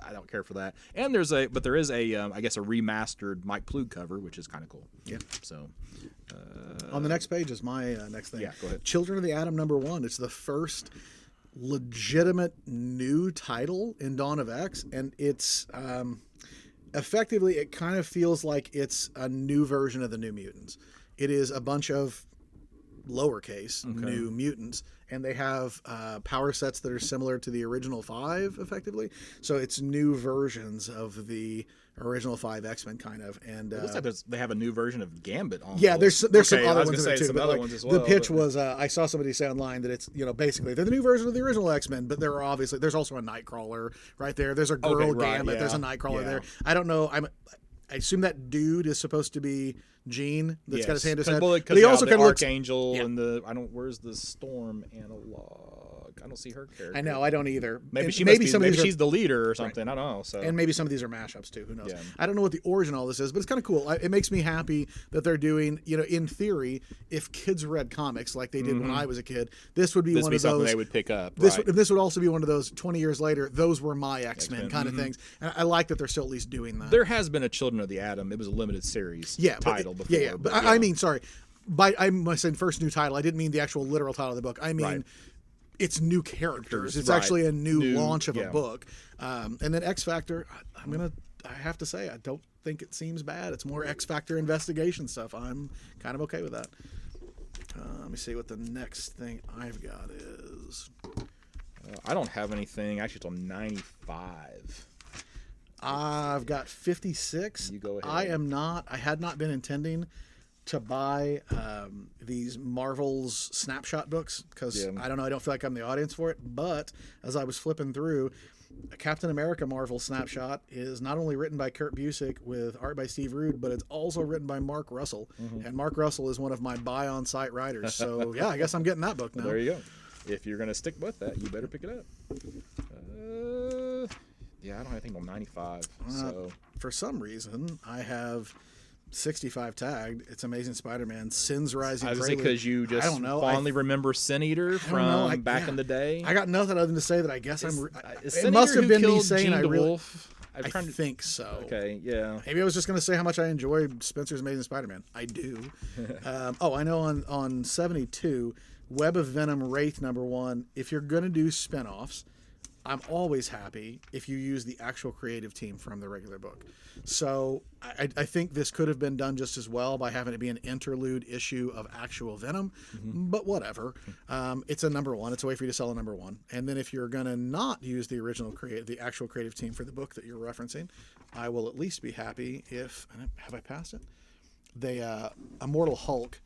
[SPEAKER 4] I don't care for that. And there is a I guess a remastered Mike Ploog cover, which is kind of cool.
[SPEAKER 3] Yeah.
[SPEAKER 4] So
[SPEAKER 3] On the next page is my next thing.
[SPEAKER 4] Yeah, go ahead.
[SPEAKER 3] Children of the Atom #1. It's the first legitimate new title in Dawn of X, and it's effectively, it kind of feels like it's a new version of the New Mutants. It is a bunch of lowercase New Mutants, and they have power sets that are similar to the original 5, effectively. So it's new versions of the original 5 X-Men, kind of. And
[SPEAKER 4] It looks like they have a new version of Gambit on.
[SPEAKER 3] yeah, there's some
[SPEAKER 4] Okay, I
[SPEAKER 3] other
[SPEAKER 4] was
[SPEAKER 3] ones in
[SPEAKER 4] gonna
[SPEAKER 3] there
[SPEAKER 4] say
[SPEAKER 3] too.
[SPEAKER 4] some
[SPEAKER 3] But
[SPEAKER 4] other
[SPEAKER 3] like,
[SPEAKER 4] ones as well.
[SPEAKER 3] the pitch was, I saw somebody say online that it's, basically they're the new version of the original X-Men, but there are obviously, there's also a Nightcrawler right there. There's a girl
[SPEAKER 4] Okay, right,
[SPEAKER 3] Gambit. There's a
[SPEAKER 4] yeah,
[SPEAKER 3] Nightcrawler
[SPEAKER 4] yeah.
[SPEAKER 3] there. I don't know. I assume that dude is supposed to be Jean. That's got his hand in his head.
[SPEAKER 4] Well,
[SPEAKER 3] But he also
[SPEAKER 4] the
[SPEAKER 3] kind of looks.
[SPEAKER 4] Archangel
[SPEAKER 3] Yeah.
[SPEAKER 4] and the where's the Storm analog? I don't see her character.
[SPEAKER 3] I know. I don't either.
[SPEAKER 4] Maybe
[SPEAKER 3] And
[SPEAKER 4] she must be,
[SPEAKER 3] some of
[SPEAKER 4] maybe
[SPEAKER 3] these are-
[SPEAKER 4] she's the leader or something. I don't know. So
[SPEAKER 3] And maybe some of these are mashups too. Who knows?
[SPEAKER 4] Yeah.
[SPEAKER 3] I don't know what the origin of all this is, but it's kind of cool. It makes me happy that they're doing. In theory, if kids read comics like they did when I was a kid, this would be
[SPEAKER 4] this
[SPEAKER 3] one
[SPEAKER 4] would be
[SPEAKER 3] of
[SPEAKER 4] something
[SPEAKER 3] those.
[SPEAKER 4] they would pick up.
[SPEAKER 3] This
[SPEAKER 4] right.
[SPEAKER 3] this would also be one of those 20 years later. Those were my X-Men kind of things, and I like that they're still at least doing that.
[SPEAKER 4] There has been a Children of the Atom. It was a limited series title before.
[SPEAKER 3] Yeah. But I mean, sorry. I said first new title. I didn't mean the actual literal title of the book. I mean.
[SPEAKER 4] Right.
[SPEAKER 3] It's new characters. It's
[SPEAKER 4] Right.
[SPEAKER 3] actually a new launch of a
[SPEAKER 4] yeah.
[SPEAKER 3] book. And then X Factor, I have to say, I don't think it seems bad. It's more X Factor investigation stuff. I'm kind of okay with that. Let me see what the next thing I've got is.
[SPEAKER 4] I don't have anything actually till 95.
[SPEAKER 3] I've got 56.
[SPEAKER 4] You go ahead.
[SPEAKER 3] I had not been intending to buy these Marvel's snapshot books because
[SPEAKER 4] Yeah.
[SPEAKER 3] I don't know, I don't feel like I'm the audience for it. But as I was flipping through, a Captain America Marvel snapshot is not only written by Kurt Busiek with art by Steve Rude, but it's also written by Mark Russell. And Mark Russell is one of my buy on site writers. So yeah, I guess I'm getting that book now.
[SPEAKER 4] There you go. If you're gonna stick with that, you better pick it up. Yeah, I don't have anything till 95. So
[SPEAKER 3] For some reason, I have 65 tagged. It's Amazing Spider-Man, Sin's Rising.
[SPEAKER 4] I was say because you just
[SPEAKER 3] I don't know.
[SPEAKER 4] fondly remember Sin Eater from back in the day.
[SPEAKER 3] I got nothing other than to say that I guess
[SPEAKER 4] Is
[SPEAKER 3] it
[SPEAKER 4] Sin
[SPEAKER 3] must
[SPEAKER 4] Eater
[SPEAKER 3] have
[SPEAKER 4] who
[SPEAKER 3] been me
[SPEAKER 4] killed
[SPEAKER 3] saying
[SPEAKER 4] Jean
[SPEAKER 3] I really.
[SPEAKER 4] DeWolf? I'm
[SPEAKER 3] I
[SPEAKER 4] trying to
[SPEAKER 3] think so.
[SPEAKER 4] Okay, yeah.
[SPEAKER 3] Maybe I was just going to say how much I enjoy Spencer's Amazing Spider-Man. I do. I know on 72, Web of Venom Wraith #1, if you're going to do spinoffs, I'm always happy if you use the actual creative team from the regular book. So I think this could have been done just as well by having it be an interlude issue of actual Venom, but whatever. It's a #1. It's a way for you to sell a #1. And then if you're going to not use the the actual creative team for the book that you're referencing, I will at least be happy if, have I passed it? Immortal Hulk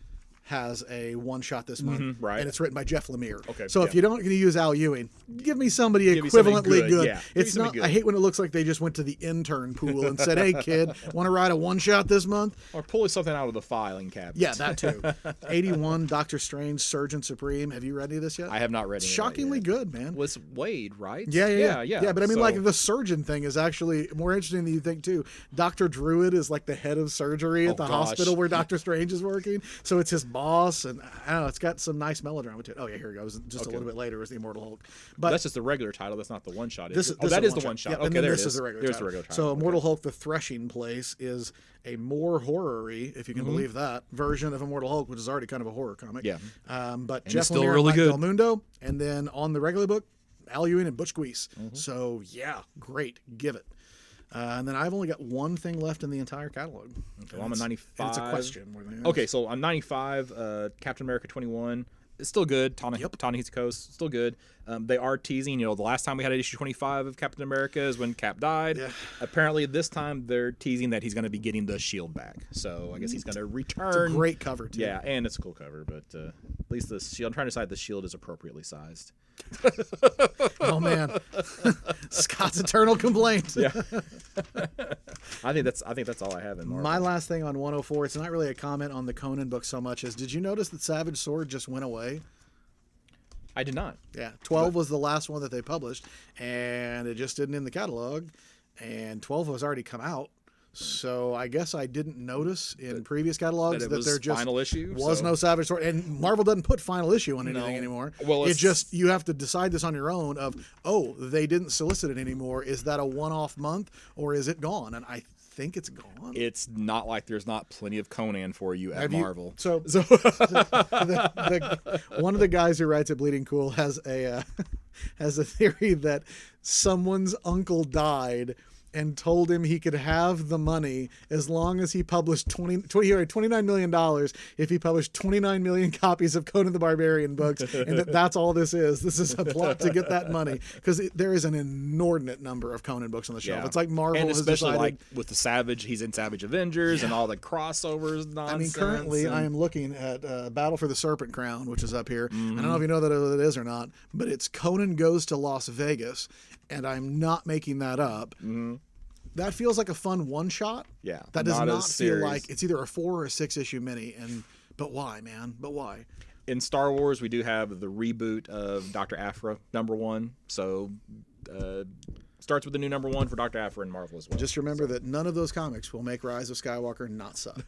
[SPEAKER 3] has a one-shot this month,
[SPEAKER 4] right.
[SPEAKER 3] and it's written by Jeff Lemire.
[SPEAKER 4] Okay,
[SPEAKER 3] So if
[SPEAKER 4] yeah.
[SPEAKER 3] you're not going to use Al Ewing, give me somebody
[SPEAKER 4] Give me something
[SPEAKER 3] equivalently good.
[SPEAKER 4] yeah. Give me
[SPEAKER 3] It's
[SPEAKER 4] something
[SPEAKER 3] not.
[SPEAKER 4] good.
[SPEAKER 3] I hate when it looks like they just went to the intern pool and said, "Hey, kid, want to write a one-shot this month?"
[SPEAKER 4] Or pulling something out of the filing cabinet.
[SPEAKER 3] Yeah, that too. 81, Doctor Strange, Surgeon Supreme. Have you read any of this yet?
[SPEAKER 4] I have not read
[SPEAKER 3] It's
[SPEAKER 4] any of that
[SPEAKER 3] shockingly
[SPEAKER 4] yet.
[SPEAKER 3] good, man.
[SPEAKER 4] Was Wade, right?
[SPEAKER 3] Yeah. But I mean,
[SPEAKER 4] So-
[SPEAKER 3] like the surgeon thing is actually more interesting than you think too. Dr. Druid is like the head of surgery at the
[SPEAKER 4] gosh.
[SPEAKER 3] hospital where Doctor Strange is working. So it's his boss, and I don't know. It's got some nice melodrama to it. Oh yeah, here it goes. Just a little bit later was the Immortal Hulk. But
[SPEAKER 4] That's just the regular title. That's not the one shot.
[SPEAKER 3] this,
[SPEAKER 4] Oh, that is the one shot.
[SPEAKER 3] Yeah,
[SPEAKER 4] Okay,
[SPEAKER 3] and then
[SPEAKER 4] there
[SPEAKER 3] this
[SPEAKER 4] it
[SPEAKER 3] is
[SPEAKER 4] is.
[SPEAKER 3] the regular
[SPEAKER 4] There's
[SPEAKER 3] title.
[SPEAKER 4] the regular title.
[SPEAKER 3] So
[SPEAKER 4] Okay.
[SPEAKER 3] Immortal Hulk: The Threshing Place is a more horror-y, if you can believe that, version of Immortal Hulk, which is already kind of a horror comic.
[SPEAKER 4] Yeah.
[SPEAKER 3] But
[SPEAKER 4] And
[SPEAKER 3] Jeff
[SPEAKER 4] it's still
[SPEAKER 3] Lemire and
[SPEAKER 4] really
[SPEAKER 3] Mike
[SPEAKER 4] good.
[SPEAKER 3] Del Mundo, and then on the regular book, Al Ewing and Butch Guice.
[SPEAKER 4] Mm-hmm.
[SPEAKER 3] So yeah, great, give it. And then I've only got one thing left in the entire catalog.
[SPEAKER 4] So I'm a
[SPEAKER 3] And
[SPEAKER 4] 95.
[SPEAKER 3] it's a question more than anything
[SPEAKER 4] Okay,
[SPEAKER 3] else.
[SPEAKER 4] so I'm 95. Captain America 21. It's still good. Ta-Nehisi Coast, still good. They are teasing. The last time we had an issue 25 of Captain America is when Cap died.
[SPEAKER 3] Yeah.
[SPEAKER 4] Apparently, this time they're teasing that he's going to be getting the shield back. So I guess he's going to return.
[SPEAKER 3] Great cover too.
[SPEAKER 4] Yeah, and it's a cool cover, but at least the shield. I'm trying to decide the shield is appropriately sized.
[SPEAKER 3] Oh man, Scott's eternal complaint.
[SPEAKER 4] Yeah. I think that's all I have in Marvel.
[SPEAKER 3] My last thing on 104, it's not really a comment on the Conan book so much as, did you notice that Savage Sword just went away?
[SPEAKER 4] I did not.
[SPEAKER 3] Yeah, 12 was the last one that they published, and it just didn't in the catalog, and 12 was already come out. So I guess I didn't notice in previous catalogs
[SPEAKER 4] that it
[SPEAKER 3] that
[SPEAKER 4] was
[SPEAKER 3] there just
[SPEAKER 4] final issue,
[SPEAKER 3] was
[SPEAKER 4] so-
[SPEAKER 3] no Savage Sword, and Marvel doesn't put final issue on anything
[SPEAKER 4] No.
[SPEAKER 3] anymore.
[SPEAKER 4] Well,
[SPEAKER 3] it
[SPEAKER 4] it's-
[SPEAKER 3] just, you have to decide this on your own of, oh, they didn't solicit it anymore. Is that a one-off month, or is it gone? And I think it's gone.
[SPEAKER 4] It's not like there's not plenty of Conan for you at
[SPEAKER 3] Have you-
[SPEAKER 4] Marvel.
[SPEAKER 3] So one of the guys who writes at Bleeding Cool has a theory that someone's uncle died, and told him he could have the money as long as he published $29 million if he published 29 million copies of Conan the Barbarian books, and that's all this is. This is a plot to get that money, because there is an inordinate number of Conan books on the shelf.
[SPEAKER 4] Yeah.
[SPEAKER 3] It's like Marvel
[SPEAKER 4] and
[SPEAKER 3] has
[SPEAKER 4] especially
[SPEAKER 3] decided,
[SPEAKER 4] like with the Savage, he's in Savage Avengers and all the crossovers nonsense.
[SPEAKER 3] I mean, currently I am looking at Battle for the Serpent Crown, which is up here. I don't know if you know what it is or not, but it's Conan Goes to Las Vegas, and I'm not making that up. That feels like a fun one-shot.
[SPEAKER 4] Yeah,
[SPEAKER 3] That does
[SPEAKER 4] not
[SPEAKER 3] not
[SPEAKER 4] as
[SPEAKER 3] feel
[SPEAKER 4] serious.
[SPEAKER 3] like it's either a 4 or a 6 issue mini. But why, man? But why?
[SPEAKER 4] In Star Wars, we do have the reboot of Dr. Aphra #1. So starts with the new #1 for Dr. Aphra in Marvel as well.
[SPEAKER 3] Just remember that none of those comics will make Rise of Skywalker not suck.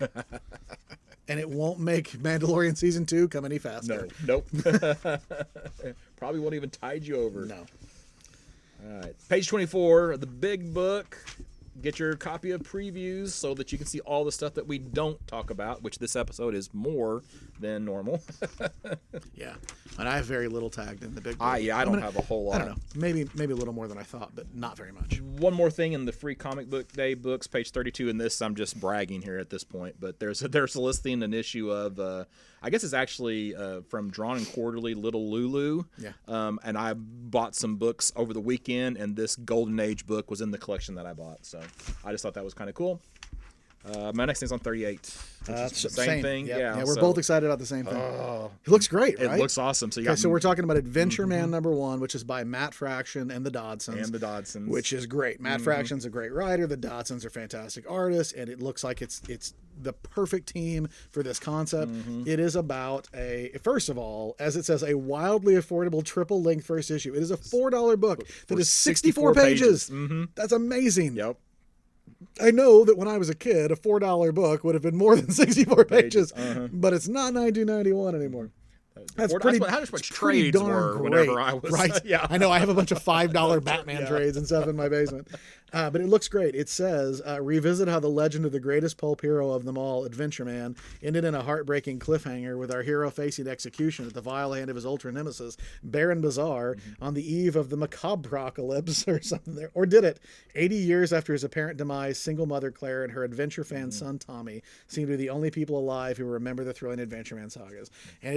[SPEAKER 3] And it won't make Mandalorian Season 2 come any faster.
[SPEAKER 4] Nope. Probably won't even tide you over.
[SPEAKER 3] No.
[SPEAKER 4] All right. Page 24, the big book. Get your copy of previews so that you can see all the stuff that we don't talk about, which this episode is more than normal.
[SPEAKER 3] Yeah. And I have very little tagged in the big book.
[SPEAKER 4] I don't have a whole lot.
[SPEAKER 3] I don't know. Maybe a little more than I thought, but not very much.
[SPEAKER 4] One more thing in the free comic book day books, page 32. And this, I'm just bragging here at this point, but there's a listing, an issue of, I guess it's actually from Drawn and Quarterly, Little Lulu.
[SPEAKER 3] Yeah.
[SPEAKER 4] And I bought some books over the weekend, and this Golden Age book was in the collection that I bought. So I just thought that was kind of cool. My next thing's on 38. Which is the same thing.
[SPEAKER 3] Yep.
[SPEAKER 4] Yeah,
[SPEAKER 3] we're
[SPEAKER 4] so-
[SPEAKER 3] both excited about the same thing. It looks great, right?
[SPEAKER 4] It looks awesome. So you
[SPEAKER 3] Okay,
[SPEAKER 4] got
[SPEAKER 3] so we're talking about Adventure Man #1, which is by Matt Fraction and the Dodsons.
[SPEAKER 4] and the Dodsons,
[SPEAKER 3] Which is great. Matt Fraction's a great writer. The Dodsons are fantastic artists, and it looks like it's the perfect team for this concept. It is about first of all, as it says, a wildly affordable triple-length first issue. It is a $4 book that is 64 pages. That's amazing.
[SPEAKER 4] Yep.
[SPEAKER 3] I know that when I was a kid, a $4 book would have been more than 64 pages, but it's not $19.91 anymore. That's pretty.
[SPEAKER 4] How much
[SPEAKER 3] it's pretty
[SPEAKER 4] trades
[SPEAKER 3] darn
[SPEAKER 4] were
[SPEAKER 3] great,
[SPEAKER 4] whenever I was
[SPEAKER 3] right.
[SPEAKER 4] Yeah.
[SPEAKER 3] I know. I have a bunch of $5 Batman trades and stuff in my basement, but it looks great. It says, revisit how the legend of the greatest pulp hero of them all, Adventure Man, ended in a heartbreaking cliffhanger with our hero facing execution at the vile hand of his ultra nemesis, Baron Bazaar, on the eve of the macabre-apocalypse or something there. Or did it? 80 years after his apparent demise, single mother Claire and her adventure fan son Tommy seem to be the only people alive who remember the thrilling Adventure Man sagas. And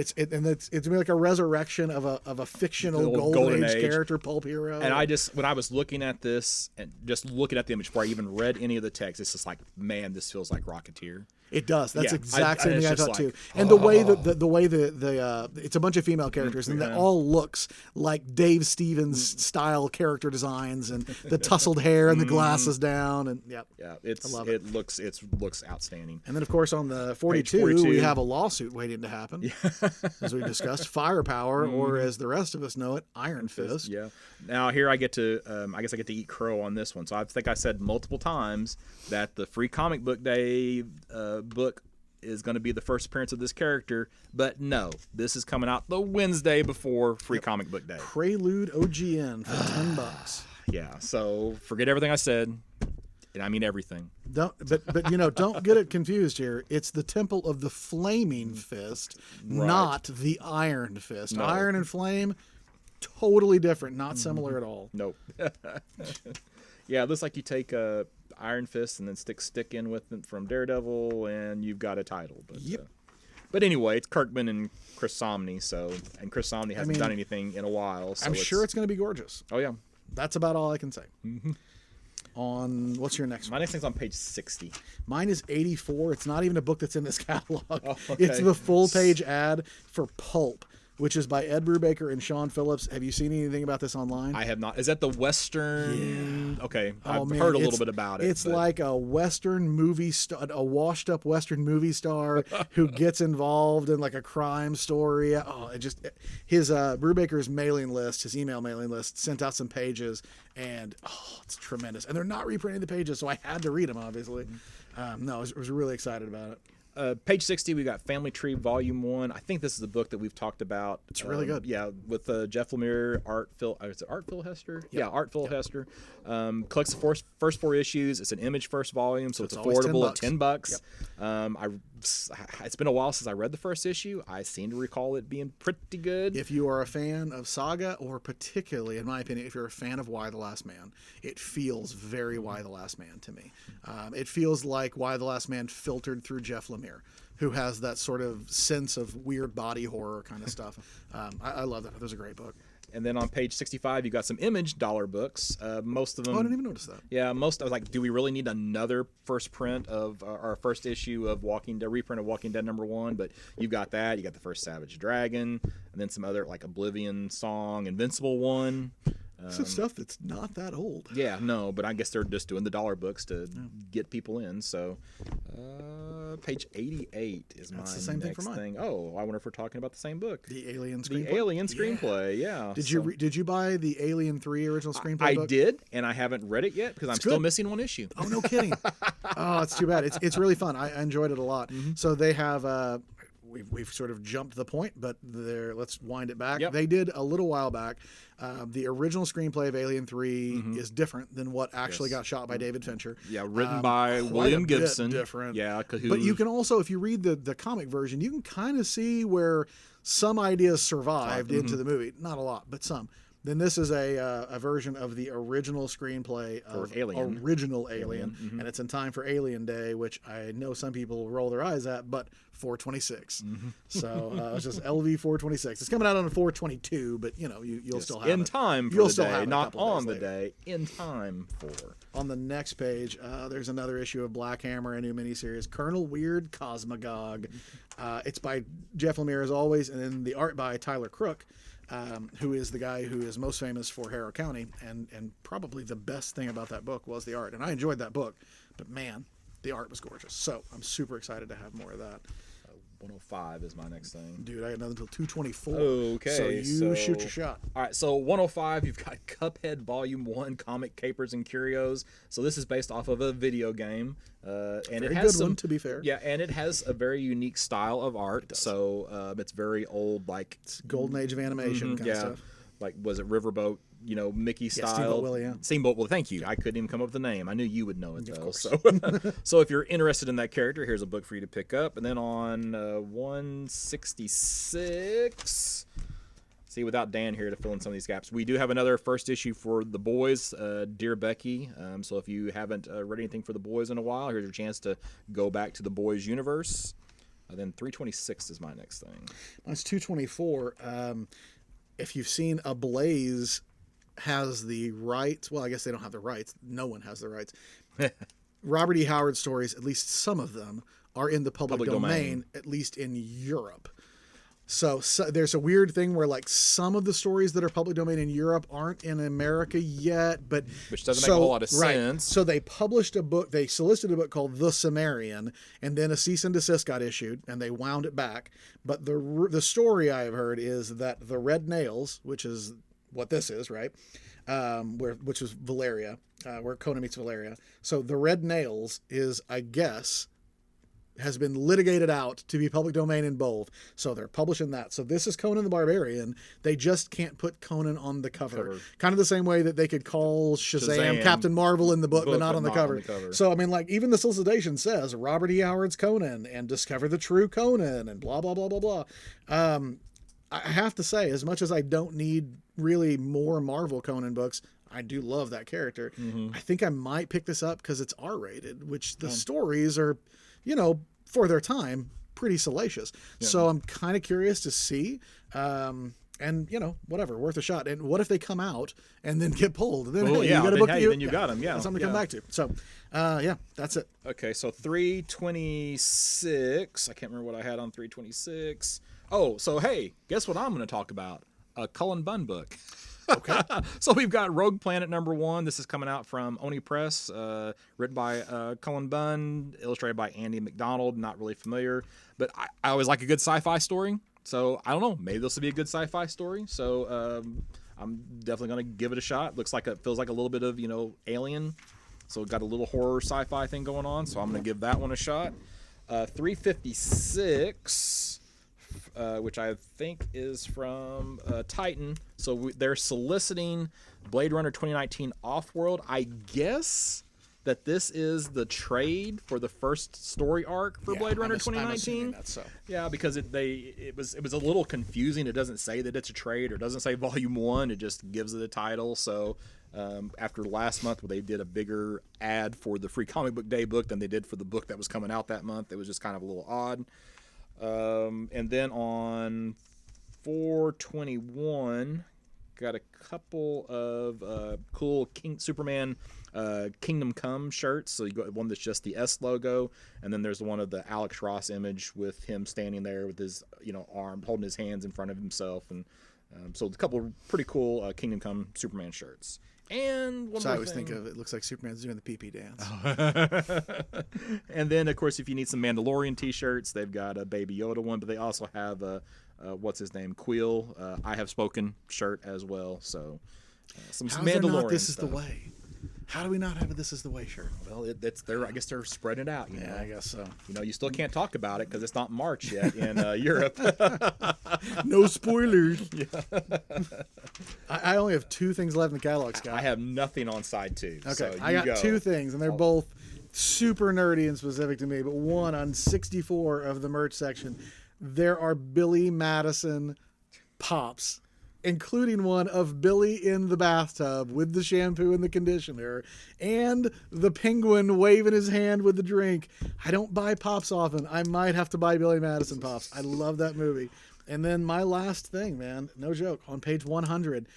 [SPEAKER 3] it's like a resurrection of a fictional
[SPEAKER 4] The old
[SPEAKER 3] golden
[SPEAKER 4] Golden
[SPEAKER 3] age
[SPEAKER 4] Age.
[SPEAKER 3] character, pulp hero.
[SPEAKER 4] And when I was looking at this and just looking at the image before I even read any of the text, it's just like, man, this feels like Rocketeer.
[SPEAKER 3] It does. That's
[SPEAKER 4] Yeah,
[SPEAKER 3] exact same
[SPEAKER 4] it's
[SPEAKER 3] thing I
[SPEAKER 4] just
[SPEAKER 3] thought too.
[SPEAKER 4] like,
[SPEAKER 3] And the way that it's a bunch of female characters, and that all looks like Dave Stevens style character designs, and the tousled hair and the glasses down, and yep.
[SPEAKER 4] Yeah,
[SPEAKER 3] love
[SPEAKER 4] it looks outstanding.
[SPEAKER 3] And then of course on the 42,
[SPEAKER 4] 42.
[SPEAKER 3] we have a lawsuit waiting to happen, as we discussed, Firepower, or as the rest of us know it, Iron Fist.
[SPEAKER 4] Yeah. Now here I get to, I guess I get to eat crow on this one. So I think I said multiple times that the free comic book day book is going to be the first appearance of this character, but no, this is coming out the Wednesday before free comic book day.
[SPEAKER 3] Prelude OGN for $10.
[SPEAKER 4] Yeah. So forget everything I said, and I mean everything.
[SPEAKER 3] Don't get it confused here. It's the Temple of the Flaming Fist, not the Iron Fist.
[SPEAKER 4] No.
[SPEAKER 3] Iron and Flame, totally different, not similar at all.
[SPEAKER 4] Nope. Yeah, it looks like you take Iron Fist and then stick in with it from Daredevil, and you've got a title. But,
[SPEAKER 3] Yep.
[SPEAKER 4] But anyway, it's Kirkman and Chris Samnee, and Chris Samnee hasn't done anything in a while. So
[SPEAKER 3] I'm sure it's going to be gorgeous.
[SPEAKER 4] Oh yeah.
[SPEAKER 3] That's about all I can say. On what's your next
[SPEAKER 4] My
[SPEAKER 3] one?
[SPEAKER 4] next thing's on page 60.
[SPEAKER 3] Mine is 84. It's not even a book that's in this catalog.
[SPEAKER 4] okay.
[SPEAKER 3] It's the full page ad for Pulp, which is by Ed Brubaker and Sean Phillips. Have you seen anything about this online?
[SPEAKER 4] I have not. Is that the Western? Yeah. Okay,
[SPEAKER 3] Oh,
[SPEAKER 4] I've
[SPEAKER 3] man,
[SPEAKER 4] heard a little bit about it.
[SPEAKER 3] It's
[SPEAKER 4] but-
[SPEAKER 3] like a Western movie star, a washed-up Western movie star who gets involved in like a crime story. His Brubaker's mailing list, his email mailing list, sent out some pages, and it's tremendous. And they're not reprinting the pages, so I had to read them. Obviously, I was really excited about it.
[SPEAKER 4] Page 60, we got Family Tree Volume 1. I think this is a book that we've talked about.
[SPEAKER 3] It's really good.
[SPEAKER 4] Yeah, with Jeff Lemire, is it Art Phil Hester? Yeah, Art Phil Hester. Collects the first 4 issues. It's an Image first volume, so it's
[SPEAKER 3] it's always
[SPEAKER 4] affordable at
[SPEAKER 3] $10.
[SPEAKER 4] $10. I it's been a while since I read the first issue. I seem to recall it being pretty good.
[SPEAKER 3] If you are a fan of Saga, or particularly, in my opinion, if you're a fan of Y the Last Man, it feels very Y the Last Man to me. It feels like Y the Last Man filtered through Jeff Lemire, who has that sort of sense of weird body horror kind of stuff. I love that. That was a great book.
[SPEAKER 4] And then on page 65, you got some Image dollar books. Most of them.
[SPEAKER 3] Oh, I didn't even notice that.
[SPEAKER 4] Yeah, I was like, do we really need another first print of our first issue of Walking Dead, reprint of Walking Dead #1? But you've got that. You got the first Savage Dragon, and then some other like Oblivion Song, Invincible one.
[SPEAKER 3] Some stuff that's not that old.
[SPEAKER 4] Yeah, no, but I guess they're just doing the dollar books to get people in. So, page 88 is
[SPEAKER 3] That's
[SPEAKER 4] my
[SPEAKER 3] the same thing for
[SPEAKER 4] next
[SPEAKER 3] mine.
[SPEAKER 4] thing. Oh, I wonder if we're talking about the same book.
[SPEAKER 3] The Alien screenplay.
[SPEAKER 4] The Alien screenplay, yeah.
[SPEAKER 3] Did you buy the Alien 3 original screenplay
[SPEAKER 4] I
[SPEAKER 3] book?
[SPEAKER 4] did, and I haven't read it yet because I'm still
[SPEAKER 3] good.
[SPEAKER 4] missing one issue.
[SPEAKER 3] Oh, no kidding. Oh, it's too bad. It's really fun. I enjoyed it a lot. So they have we've sort of jumped the point, but let's wind it back.
[SPEAKER 4] Yep.
[SPEAKER 3] They did a little while back. The original screenplay of Alien 3 is different than what actually got shot by David Fincher.
[SPEAKER 4] Yeah, written by
[SPEAKER 3] Quite
[SPEAKER 4] William
[SPEAKER 3] a bit
[SPEAKER 4] Gibson.
[SPEAKER 3] different.
[SPEAKER 4] Yeah,
[SPEAKER 3] But you can also, if you read the comic version, you can kind of see where some ideas survived into the movie. Not a lot, but some. Then this is a version of the original screenplay of
[SPEAKER 4] Alien.
[SPEAKER 3] original Alien, and it's in time for Alien Day, which I know some people roll their eyes at, but 426. So it's just LV 426. It's coming out on a 422, but you'll still have
[SPEAKER 4] in
[SPEAKER 3] it.
[SPEAKER 4] time for
[SPEAKER 3] You'll
[SPEAKER 4] the
[SPEAKER 3] still
[SPEAKER 4] day,
[SPEAKER 3] have it a
[SPEAKER 4] not
[SPEAKER 3] couple
[SPEAKER 4] on
[SPEAKER 3] days
[SPEAKER 4] the
[SPEAKER 3] later.
[SPEAKER 4] day. In time for.
[SPEAKER 3] On the next page, there's another issue of Black Hammer, a new miniseries, Colonel Weird Cosmagog. It's by Jeff Lemire as always, and then the art by Tyler Crook. Who is the guy who is most famous for Harrow County, and probably the best thing about that book was the art. And I enjoyed that book, but man, the art was gorgeous. So I'm super excited to have more of that.
[SPEAKER 4] 105 is my next thing.
[SPEAKER 3] Dude, I got nothing until 224.
[SPEAKER 4] Okay,
[SPEAKER 3] So you shoot your shot.
[SPEAKER 4] All right, so 105, you've got Cuphead Volume 1, Comic Capers and Curios. So this is based off of a video game. And
[SPEAKER 3] Very
[SPEAKER 4] it has
[SPEAKER 3] good one, to be fair.
[SPEAKER 4] Yeah, and it has a very unique style of art. So it's very old, like...
[SPEAKER 3] It's Golden Age of animation kind of stuff.
[SPEAKER 4] Like, was it Riverboat, Mickey style?
[SPEAKER 3] Steamboat Willie, yeah.
[SPEAKER 4] Steamboat Willie, thank you. I couldn't even come up with the name. I knew you would know it, though. So, so if you're interested in that character, here's a book for you to pick up. And then on 166... See, without Dan here to fill in some of these gaps, we do have another first issue for The Boys, Dear Becky. So if you haven't read anything for The Boys in a while, here's your chance to go back to The Boys universe. Then 326 is my next thing.
[SPEAKER 3] Mine's 224. If you've seen Ablaze has the rights, well, I guess they don't have the rights. No one has the rights. Robert E. Howard stories, at least some of them, are in the public domain, at least in Europe. So there's a weird thing where like some of the stories that are public domain in Europe aren't in America yet, but
[SPEAKER 4] which doesn't make a whole lot of sense.
[SPEAKER 3] So they published a book, they solicited a book called The Sumerian, and then a cease and desist got issued, and they wound it back. But the story I have heard is that the Red Nails, which is what this is, right? Which is Valeria, where Conan meets Valeria. So the Red Nails is, I guess, has been litigated out to be public domain in both. So they're publishing that. So this is Conan the Barbarian. They just can't put Conan on the cover. Kind of the same way that they could call Shazam Captain Marvel in the book, but not on the cover. So, I mean, like, even the solicitation says Robert E. Howard's Conan and discover the true Conan and blah, blah, blah, blah, blah. I have to say, as much as I don't need really more Marvel Conan books, I do love that character. I think I might pick this up because it's R-rated, which the stories are, for their time, pretty salacious. Yeah. So I'm kind of curious to see. And, whatever, worth a shot. And what if they come out and then get pulled? Then,
[SPEAKER 4] you got a book. Then you got them. Yeah.
[SPEAKER 3] That's something to come back to. So, that's it.
[SPEAKER 4] Okay, so 326. I can't remember what I had on 326. Oh, so hey, guess what I'm going to talk about? A Cullen Bunn book.
[SPEAKER 3] Okay.
[SPEAKER 4] So we've got Rogue Planet #1. This is coming out from Oni Press, written by Cullen Bunn, illustrated by Andy McDonald. Not really familiar, but I always like a good sci-fi story. So I don't know, maybe this will be a good sci-fi story. So I'm definitely going to give it a shot. Feels like a little bit of Alien. So got a little horror sci-fi thing going on. So I'm going to give that one a shot. 356. Which I think is from Titan. So they're soliciting Blade Runner 2019 Offworld. I guess that this is the trade for the first story arc for Blade Runner
[SPEAKER 3] I'm
[SPEAKER 4] 2019.
[SPEAKER 3] assuming that's so.
[SPEAKER 4] Yeah, because it was a little confusing. It doesn't say that it's a trade, or doesn't say Volume 1. It just gives it a title. So after last month, where they did a bigger ad for the Free Comic Book Day book than they did for the book that was coming out that month, it was just kind of a little odd. And then on 4/21, got a couple of cool Superman Kingdom Come shirts. So you got one that's just the S logo, and then there's one of the Alex Ross image with him standing there with his arm holding his hands in front of himself, and so a couple of pretty cool Kingdom Come Superman shirts. And one
[SPEAKER 3] So
[SPEAKER 4] more
[SPEAKER 3] I always
[SPEAKER 4] thing.
[SPEAKER 3] think of it looks like Superman's doing the pee-pee dance.
[SPEAKER 4] And then, of course, if you need some Mandalorian T-shirts, they've got a Baby Yoda one, but they also have a what's his name, Quill, I Have Spoken shirt as well. So some
[SPEAKER 3] How's there
[SPEAKER 4] Mandalorian
[SPEAKER 3] not This Is
[SPEAKER 4] stuff.
[SPEAKER 3] the Way? How do we not have a This Is the Way shirt?
[SPEAKER 4] Well, it's there. I guess they're spreading it out. You know?
[SPEAKER 3] I guess so.
[SPEAKER 4] You still can't talk about it because it's not March yet in Europe.
[SPEAKER 3] No spoilers. I only have 2 things left in the catalog, Scott.
[SPEAKER 4] I have nothing on side 2.
[SPEAKER 3] Okay,
[SPEAKER 4] so
[SPEAKER 3] I
[SPEAKER 4] you
[SPEAKER 3] got
[SPEAKER 4] go.
[SPEAKER 3] 2 things, and they're both super nerdy and specific to me. But one on 64 of the merch section, there are Billy Madison pops, including one of Billy in the bathtub with the shampoo and the conditioner, and the penguin waving his hand with the drink. I don't buy pops often. I might have to buy Billy Madison pops. I love that movie. And then my last thing, man, no joke, on page 100,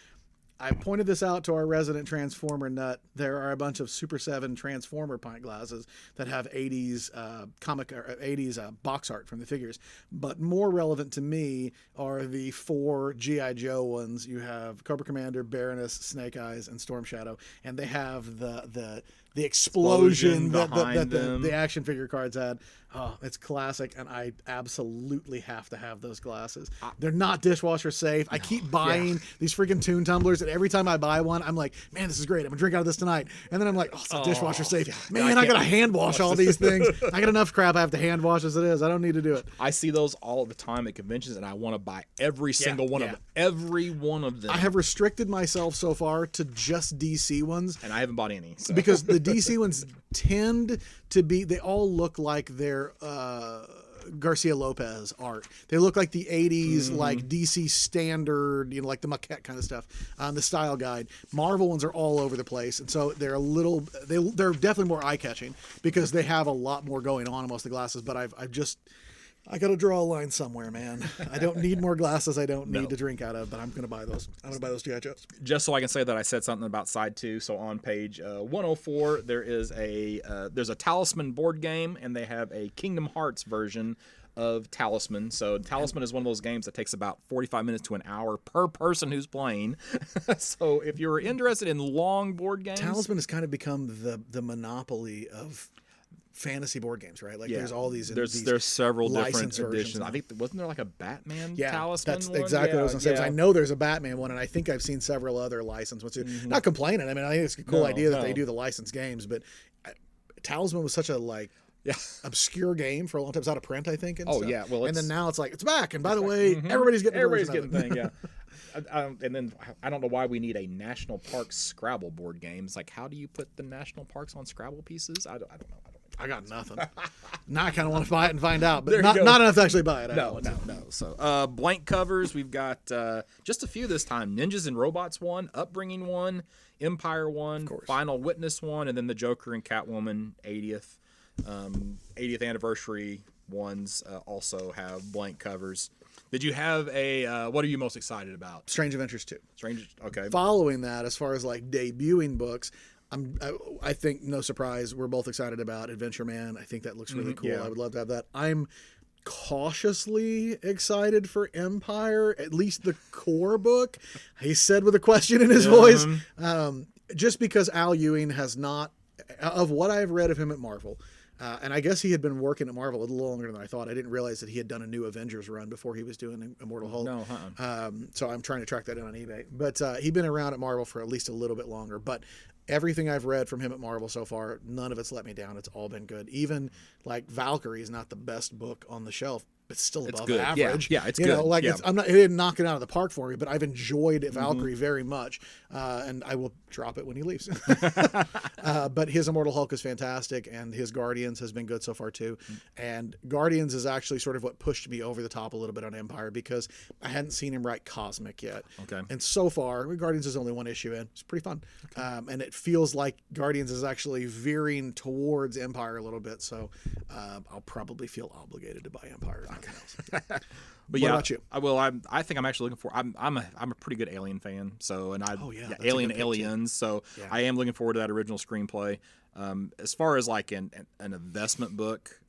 [SPEAKER 3] I pointed this out to our resident Transformer nut. There are a bunch of Super 7 Transformer pint glasses that have 80s comic or 80s box art from the figures. But more relevant to me are the 4 G.I. Joe ones. You have Cobra Commander, Baroness, Snake Eyes, and Storm Shadow, and they have the explosion that
[SPEAKER 4] behind them.
[SPEAKER 3] the action figure cards had. Oh, it's classic, and I absolutely have to have those glasses. They're not dishwasher safe. I keep buying these freaking Toon tumblers, and every time I buy one, I'm like, man, this is great. I'm gonna drink out of this tonight. And then I'm like, oh, it's not dishwasher safe. Man, I gotta hand wash all these things. I got enough crap I have to hand wash as it is. I don't need to do it.
[SPEAKER 4] I see those all the time at conventions, and I want to buy every single one of them. Every one of them.
[SPEAKER 3] I have restricted myself so far to just DC ones.
[SPEAKER 4] and I haven't bought any. So.
[SPEAKER 3] Because the DC ones tend to be, they all look like they're Garcia Lopez art. They look like the 80s, like DC standard, like the maquette kind of stuff, the style guide. Marvel ones are all over the place. And so they're they're definitely more eye catching because they have a lot more going on in most of the glasses. But I got to draw a line somewhere, man. I don't need more glasses. I don't need to drink out of, but I'm going to buy those. I'm going to buy those G.I. Joes.
[SPEAKER 4] Just so I can say that I said something about side 2. So on page 104, there's a Talisman board game, and they have a Kingdom Hearts version of Talisman. So Talisman is one of those games that takes about 45 minutes to an hour per person who's playing. So if you're interested in long board games,
[SPEAKER 3] Talisman has kind of become the monopoly of fantasy board games, right? Like there's all these.
[SPEAKER 4] There's several different
[SPEAKER 3] licensed versions
[SPEAKER 4] editions. I think wasn't there like a Batman Talisman
[SPEAKER 3] that's
[SPEAKER 4] one?
[SPEAKER 3] exactly what I was going to say. I know there's a Batman one, and I think I've seen several other licensed ones too. Not complaining. I mean, I think it's a cool idea that they do the licensed games, but Talisman was such a obscure game for a long time. It's out of print, I think. And stuff.
[SPEAKER 4] Yeah. Well,
[SPEAKER 3] and then now it's like it's back. And by the way, everybody's getting
[SPEAKER 4] the thing. Yeah. And then I don't know why we need a national parks Scrabble board game. It's like, how do you put the national parks on Scrabble pieces? I don't know.
[SPEAKER 3] I got nothing. Now I kind of want to buy it and find out, but
[SPEAKER 4] There you
[SPEAKER 3] not
[SPEAKER 4] go.
[SPEAKER 3] enough to actually buy it.
[SPEAKER 4] No. So blank covers. We've got just a few this time. Ninjas and Robots 1, Upbringing 1, Empire 1, Final Witness 1, and then the Joker and Catwoman 80th anniversary ones also have blank covers. Did you have what are you most excited about?
[SPEAKER 3] Strange Adventures 2.
[SPEAKER 4] Okay.
[SPEAKER 3] Following that, as far as debuting books, I think, no surprise, we're both excited about Adventure Man. I think that looks really cool.
[SPEAKER 4] yeah.
[SPEAKER 3] I would love to have that. I'm cautiously excited for Empire, at least the core book. He said with a question in his voice, just because Al Ewing has not, of what I've read of him at Marvel, and I guess he had been working at Marvel a little longer than I thought. I didn't realize that he had done a new Avengers run before he was doing Immortal Hulk.
[SPEAKER 4] No,
[SPEAKER 3] so I'm trying to track that in on eBay. But he'd been around at Marvel for at least a little bit longer. But everything I've read from him at Marvel so far, none of it's let me down. It's all been good. Even Valkyrie is not the best book on the shelf. it's still above
[SPEAKER 4] good. Yeah.
[SPEAKER 3] average.
[SPEAKER 4] Yeah, it's
[SPEAKER 3] you
[SPEAKER 4] good.
[SPEAKER 3] know, like
[SPEAKER 4] Yeah.
[SPEAKER 3] it didn't knock it out of the park for me, but I've enjoyed Valkyrie very much, and I will drop it when he leaves. But his Immortal Hulk is fantastic, and his Guardians has been good so far too. And Guardians is actually sort of what pushed me over the top a little bit on Empire, because I hadn't seen him write Cosmic yet.
[SPEAKER 4] Okay.
[SPEAKER 3] And so far, Guardians is only one issue in. It's pretty fun, and it feels like Guardians is actually veering towards Empire a little bit. So I'll probably feel obligated to buy Empire. If nothing else.
[SPEAKER 4] But
[SPEAKER 3] What
[SPEAKER 4] yeah,
[SPEAKER 3] about you?
[SPEAKER 4] I think I'm actually looking for. I'm a pretty good Alien fan. So and I
[SPEAKER 3] that's a
[SPEAKER 4] Alien
[SPEAKER 3] good pick, too.
[SPEAKER 4] Aliens. So
[SPEAKER 3] Yeah.
[SPEAKER 4] I am looking forward to that original screenplay. As far as like an investment book,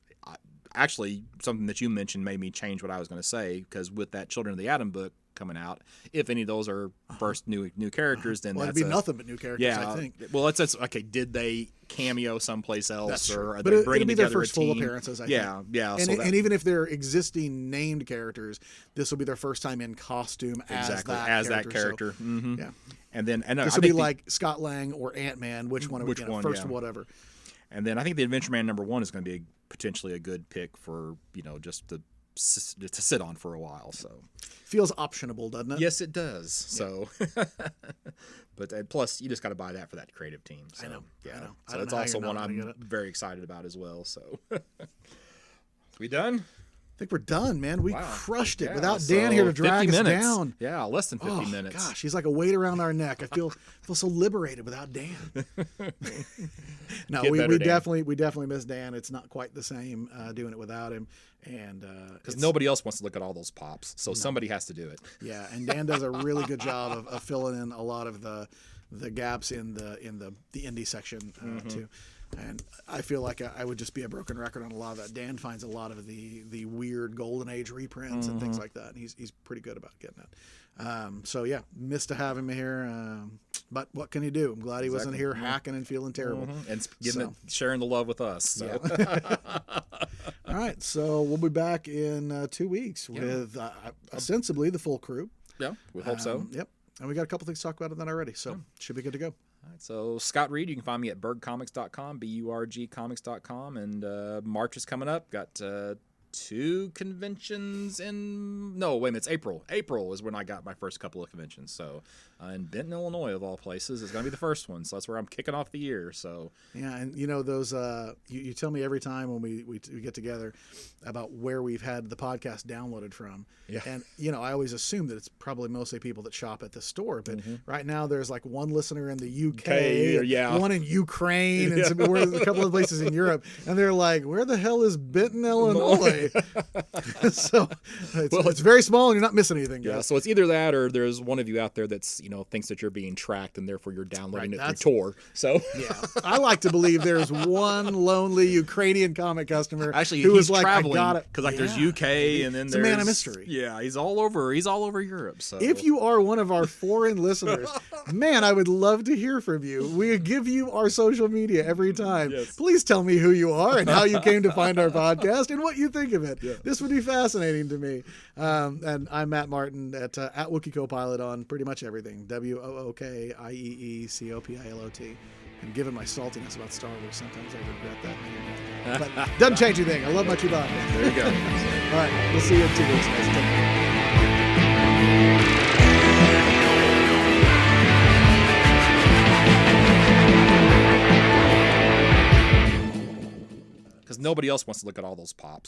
[SPEAKER 4] actually something that you mentioned made me change what I was going to say, because with that Children of the Atom book coming out, if any of those are first new characters, then
[SPEAKER 3] Well,
[SPEAKER 4] that's
[SPEAKER 3] it'd be nothing but new characters,
[SPEAKER 4] yeah.
[SPEAKER 3] I think.
[SPEAKER 4] Well, that's okay. Did they cameo someplace else,
[SPEAKER 3] That's
[SPEAKER 4] or
[SPEAKER 3] true.
[SPEAKER 4] are
[SPEAKER 3] But
[SPEAKER 4] they
[SPEAKER 3] it'll
[SPEAKER 4] bringing
[SPEAKER 3] be their
[SPEAKER 4] together
[SPEAKER 3] first
[SPEAKER 4] a team?
[SPEAKER 3] full appearances, I
[SPEAKER 4] yeah,
[SPEAKER 3] think.
[SPEAKER 4] yeah.
[SPEAKER 3] And,
[SPEAKER 4] So that,
[SPEAKER 3] and even if they're existing named characters, this will be their first time in costume
[SPEAKER 4] exactly
[SPEAKER 3] as
[SPEAKER 4] that
[SPEAKER 3] So,
[SPEAKER 4] character. hmm
[SPEAKER 3] yeah.
[SPEAKER 4] And then
[SPEAKER 3] This
[SPEAKER 4] I
[SPEAKER 3] will be
[SPEAKER 4] think
[SPEAKER 3] like Scott Lang or Ant-Man, which one?
[SPEAKER 4] Which one,
[SPEAKER 3] First
[SPEAKER 4] yeah.
[SPEAKER 3] whatever.
[SPEAKER 4] and then I think the Adventure Man #1 is going to be potentially a good pick for just to sit on for a while. So
[SPEAKER 3] Feels optionable, doesn't it?
[SPEAKER 4] yes, it does. So, but plus you just got to buy that for that creative team. So,
[SPEAKER 3] I know.
[SPEAKER 4] Yeah.
[SPEAKER 3] I know. I
[SPEAKER 4] So
[SPEAKER 3] don't
[SPEAKER 4] it's
[SPEAKER 3] know how
[SPEAKER 4] also
[SPEAKER 3] you're
[SPEAKER 4] one
[SPEAKER 3] not gonna
[SPEAKER 4] I'm
[SPEAKER 3] get it.
[SPEAKER 4] very excited about as well. So, we done?
[SPEAKER 3] I think we're done, man. We
[SPEAKER 4] Wow.
[SPEAKER 3] crushed it
[SPEAKER 4] Yeah,
[SPEAKER 3] without
[SPEAKER 4] so
[SPEAKER 3] Dan here to
[SPEAKER 4] 50
[SPEAKER 3] drag us
[SPEAKER 4] minutes.
[SPEAKER 3] down.
[SPEAKER 4] Yeah, less than 50
[SPEAKER 3] Oh,
[SPEAKER 4] minutes.
[SPEAKER 3] gosh, he's like a weight around our neck. I feel so liberated without Dan. No,
[SPEAKER 4] Get
[SPEAKER 3] we
[SPEAKER 4] better, Dan.
[SPEAKER 3] definitely miss Dan. It's not quite the same doing it without him, and
[SPEAKER 4] Because nobody else wants to look at all those pops, so somebody has to do it.
[SPEAKER 3] yeah, and Dan does a really good job of filling in a lot of the gaps in the indie section too. And I feel like I would just be a broken record on a lot of that. Dan finds a lot of the weird Golden Age reprints and things like that, and he's pretty good about getting it. So yeah, missed to have him here, but what can you do? I'm glad he wasn't here hacking and feeling terrible.
[SPEAKER 4] And
[SPEAKER 3] So.
[SPEAKER 4] sharing the love with us. So.
[SPEAKER 3] All right, so we'll be back in 2 weeks with ostensibly the full crew.
[SPEAKER 4] Yeah, we hope so.
[SPEAKER 3] Yep, and we got a couple things to talk about that already, so should be good to go.
[SPEAKER 4] All right, so Scott Reed, you can find me at burgcomics.com, BURGcomics.com, and March is coming up. Got 2 conventions in... No, wait a minute, it's April. April is when I got my first couple of conventions. So in Benton, Illinois, of all places, is going to be the first one. So that's where I'm kicking off the year. So
[SPEAKER 3] Yeah, and those you tell me every time when we get together about where we've had the podcast downloaded from.
[SPEAKER 4] Yeah.
[SPEAKER 3] And I always assume that it's probably mostly people that shop at the store, but right now there's like one listener in the UK,
[SPEAKER 4] yeah.
[SPEAKER 3] one in Ukraine, and a couple of places in Europe, and they're like, "Where the hell is Benton, Illinois?" So it's very small, and you're not missing anything.
[SPEAKER 4] yeah,
[SPEAKER 3] Guys.
[SPEAKER 4] so it's either that or there's one of you out there that's thinks that you're being tracked and therefore you're downloading
[SPEAKER 3] Right,
[SPEAKER 4] it through Tor. So
[SPEAKER 3] Yeah, I like to believe there's one lonely Ukrainian comic customer
[SPEAKER 4] actually
[SPEAKER 3] who
[SPEAKER 4] he's
[SPEAKER 3] was like,
[SPEAKER 4] traveling
[SPEAKER 3] "I got it,"
[SPEAKER 4] because like there's
[SPEAKER 3] Yeah.
[SPEAKER 4] UK and then
[SPEAKER 3] It's
[SPEAKER 4] there's
[SPEAKER 3] a man of mystery.
[SPEAKER 4] Yeah, he's all over Europe. So
[SPEAKER 3] If you are one of our foreign listeners, man, I would love to hear from you. We give you our social media every time.
[SPEAKER 4] Yes.
[SPEAKER 3] Please tell me who you are and how you came to find our podcast and what you think of it. This would be fascinating to me. And I'm Matt Martin at Wookiee Copilot on pretty much everything. WOOKIEECOPILOT. And given my saltiness about Star Wars, sometimes I regret that name. But doesn't change anything. I love my Chewbacca.
[SPEAKER 4] there you go.
[SPEAKER 3] All right, we'll see you in 2 weeks, guys. Take care.
[SPEAKER 4] Because nobody else wants to look at all those pops.